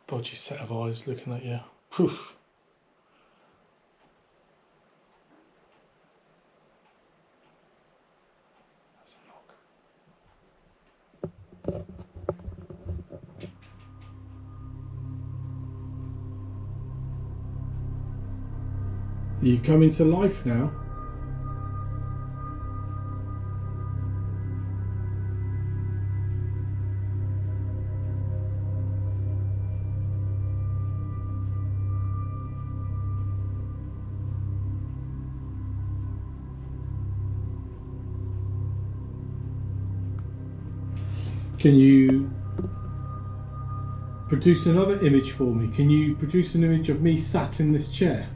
Dodgy set of eyes looking at you. Poof. You come into life now. Can you produce another image for me? Can you produce an image of me sat in this chair?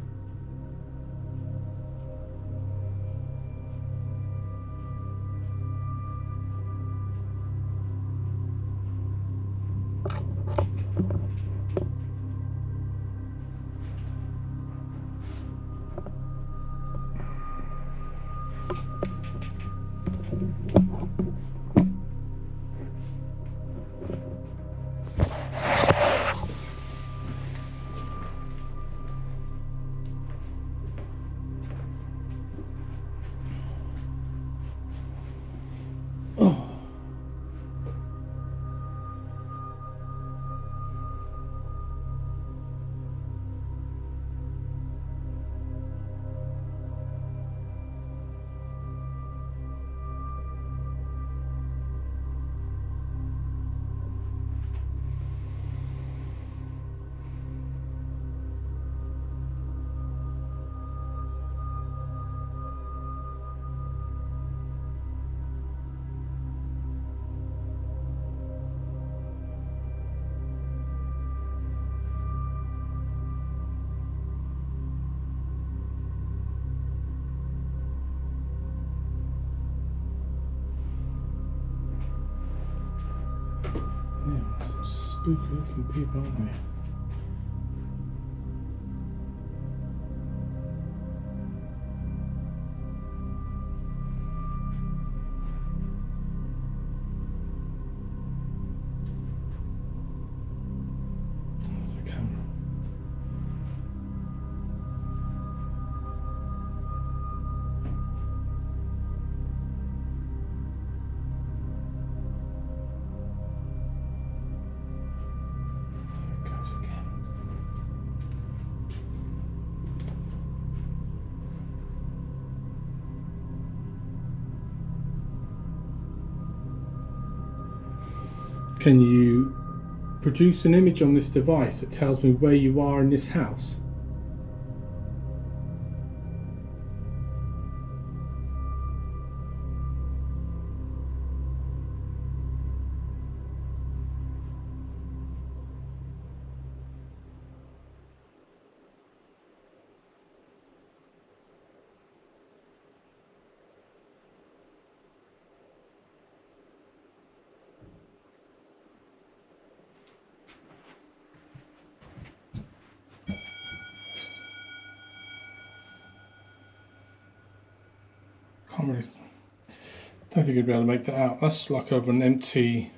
Oh. Yeah, some spooky looking people, aren't they? There's the camera. There it goes again. Can you produce an image on this device that tells me where you are in this house? Can't really, don't think I'd be able to make that out. That's like over an empty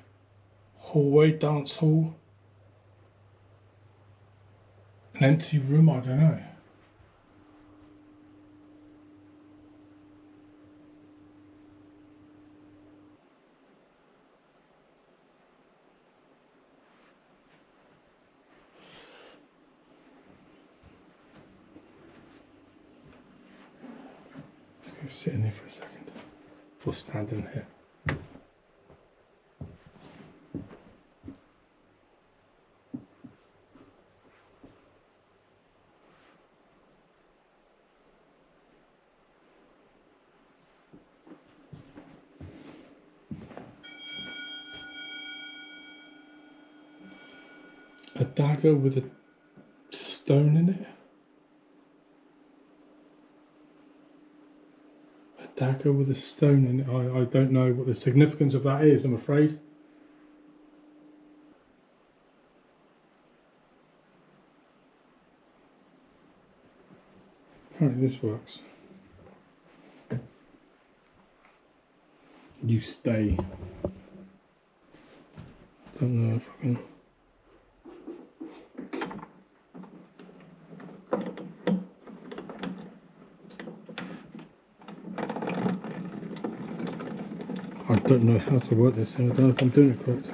hallway, dance hall. An empty room, I don't know. Let's go sit in here for a second. We'll stand in here. A dagger with a stone in it? A dagger with a stone in it? I don't know what the significance of that is, I'm afraid. Apparently this works. You stay. Don't know if I can. I don't know how to work this and I don't know if I'm doing it correct.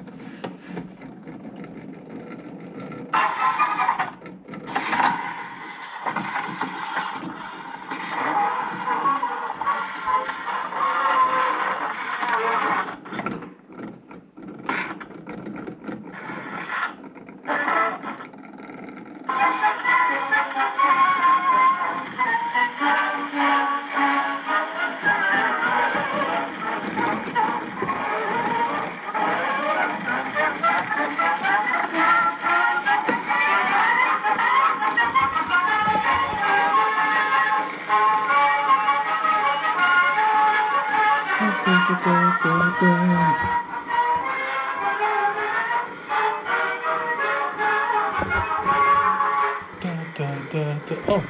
Oh,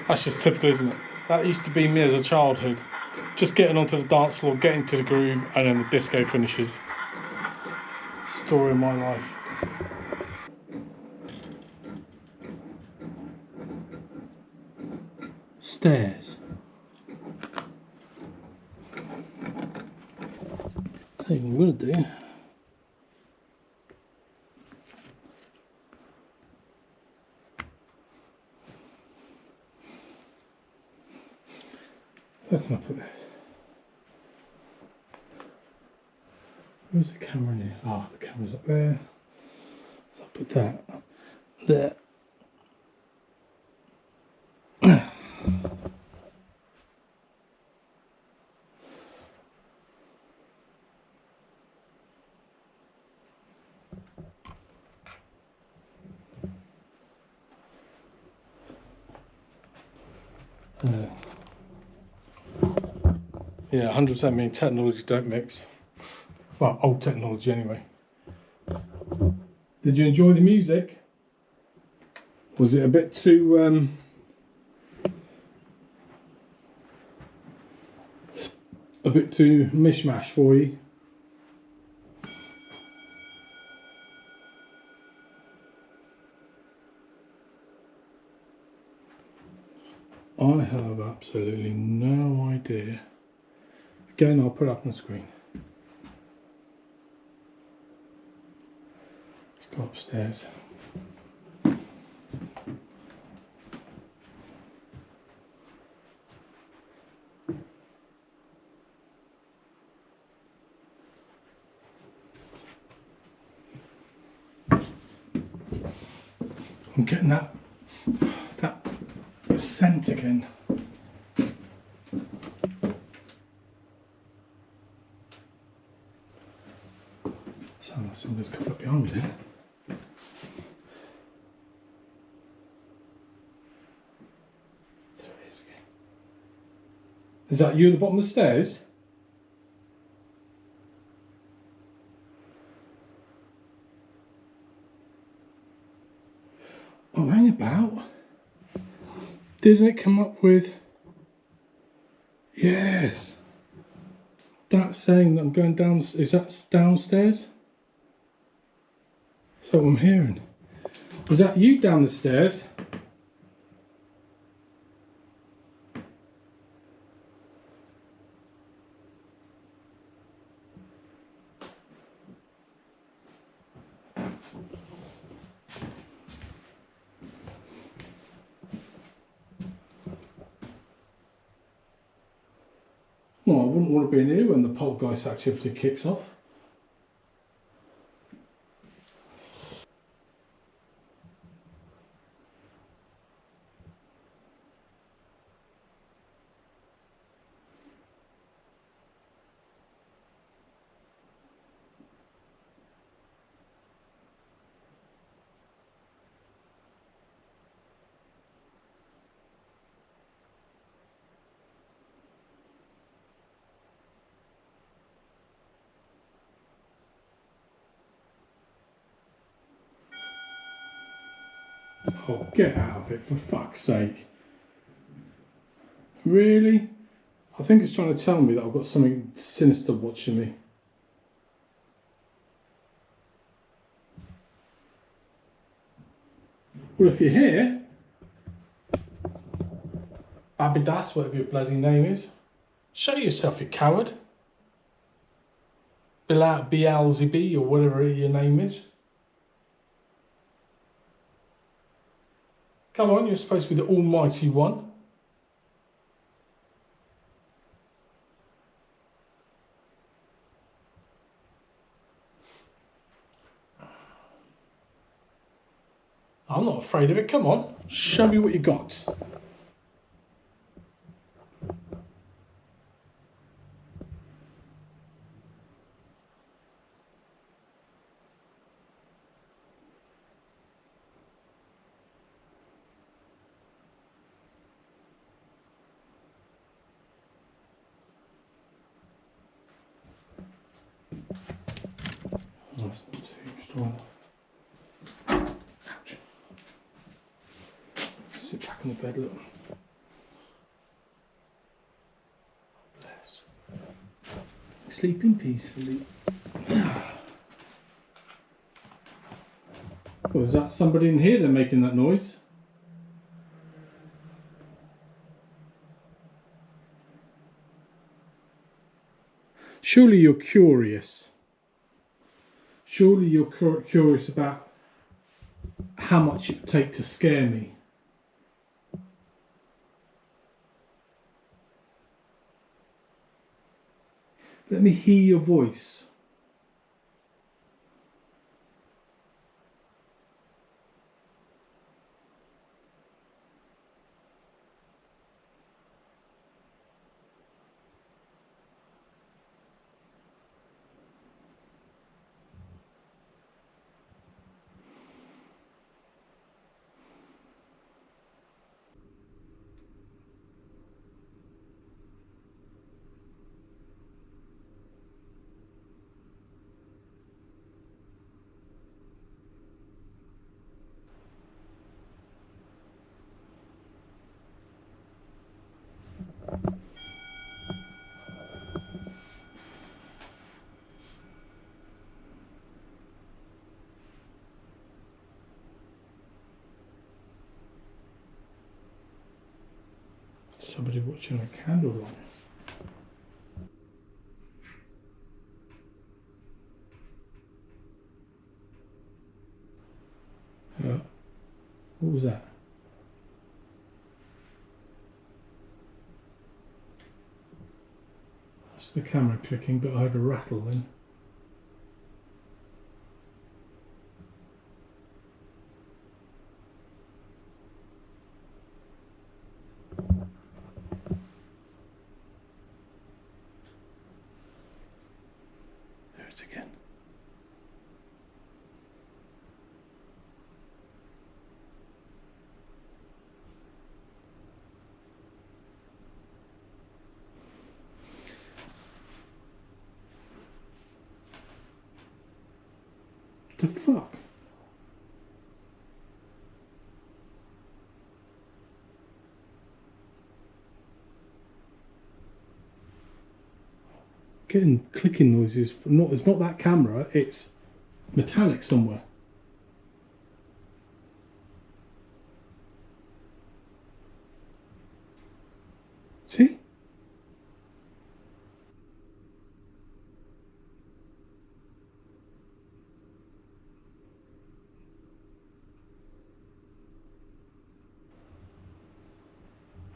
that's just typical, isn't it? That used to be me as a childhood. Just getting onto the dance floor, getting to the groove, and then the disco finishes. Story of my life. Stairs. Tell you what I'm gonna do. Where can I put this? Where's the camera in here? Ah, the camera's up there. So I'll put that there. Yeah, 100% mean technology don't mix. Well, old technology anyway. Did you enjoy the music? Was it a bit too mishmash for you? I have absolutely no idea. Again, I'll put it up on the screen. Let's go upstairs. I'm getting that scent again. Sounds like somebody's come up behind me there. There it is again. Is that you at the bottom of the stairs? Oh, hang about. Didn't it come up with... Yes. That's saying that I'm going down... Is that downstairs? That's what I'm hearing. Is that you down the stairs? Well, I wouldn't want to be in here when the poltergeist activity kicks off. Oh, get out of it, for fuck's sake. Really? I think it's trying to tell me that I've got something sinister watching me. Well, if you're here, Abidas, whatever your bloody name is, show yourself, you coward. Beelzebub, or whatever your name is. Come on, you're supposed to be the almighty one. I'm not afraid of it, come on. Show me what you got. That's not too strong. Ouch. Sit back in the bed, look. Bless. Sleeping peacefully. Well, is that somebody in here then making that noise? Surely you're curious. Surely you're curious about how much it would take to scare me. Let me hear your voice. somebody watching a candlelight. What was that? That's the camera clicking, but I heard a rattle then. There it is again. The fuck? Getting clicking noises. It's not that camera, it's metallic somewhere. See?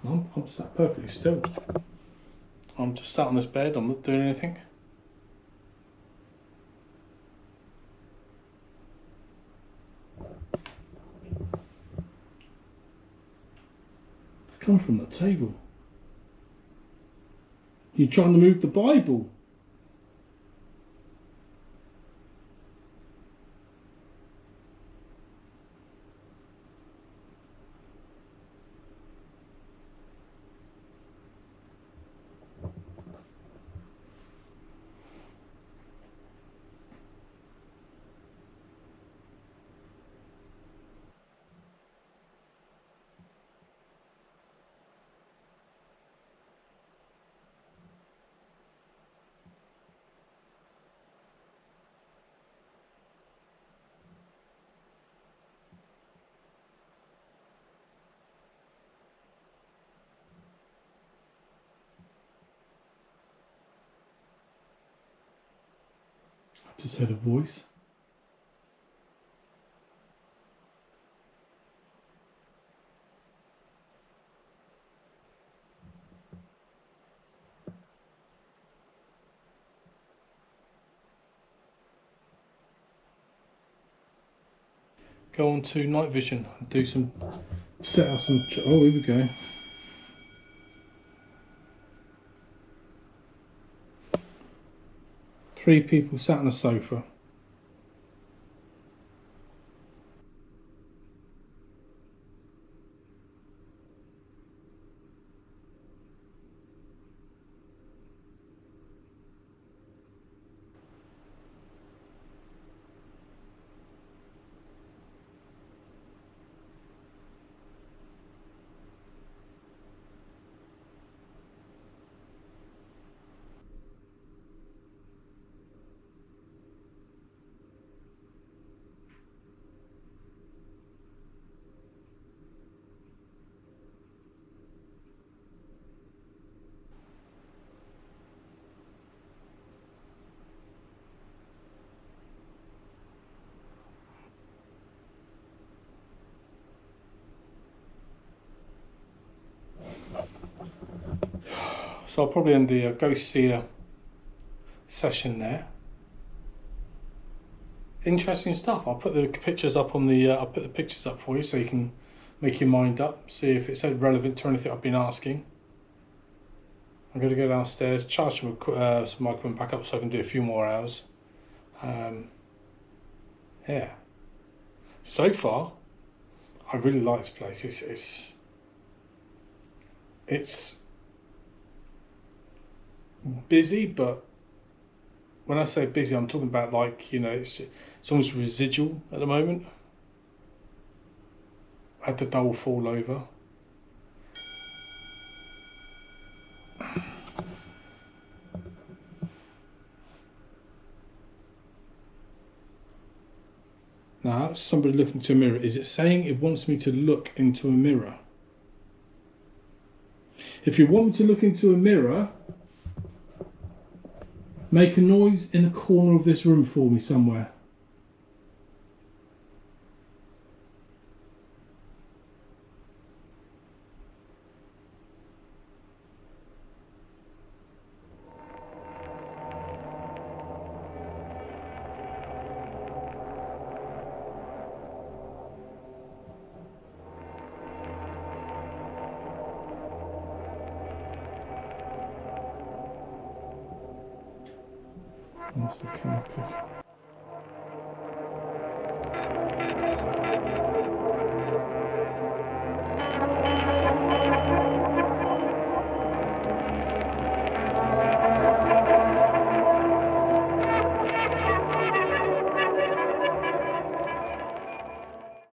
I'm sat perfectly still. I'm just sat on this bed, I'm not doing anything. It's come from the table. You're trying to move the Bible. I just heard a voice. Go on to night vision and do some, set up some, oh here we go. Three people sat on a sofa. So I'll probably end the ghost seer session there. Interesting stuff. I'll put the pictures up on the. I'll put the pictures up for you so you can make your mind up. See if it's relevant to anything I've been asking. I'm going to go downstairs, charge some microphone back up so I can do a few more hours. Yeah. So far, I really like this place. It's busy, but when I say busy, I'm talking about like, you know, it's almost residual at the moment. I had the doll fall over. Now that's somebody looking into a mirror. Is it saying it wants me to look into a mirror? If you want me to look into a mirror, make a noise in a corner of this room for me somewhere. That's the chemicals.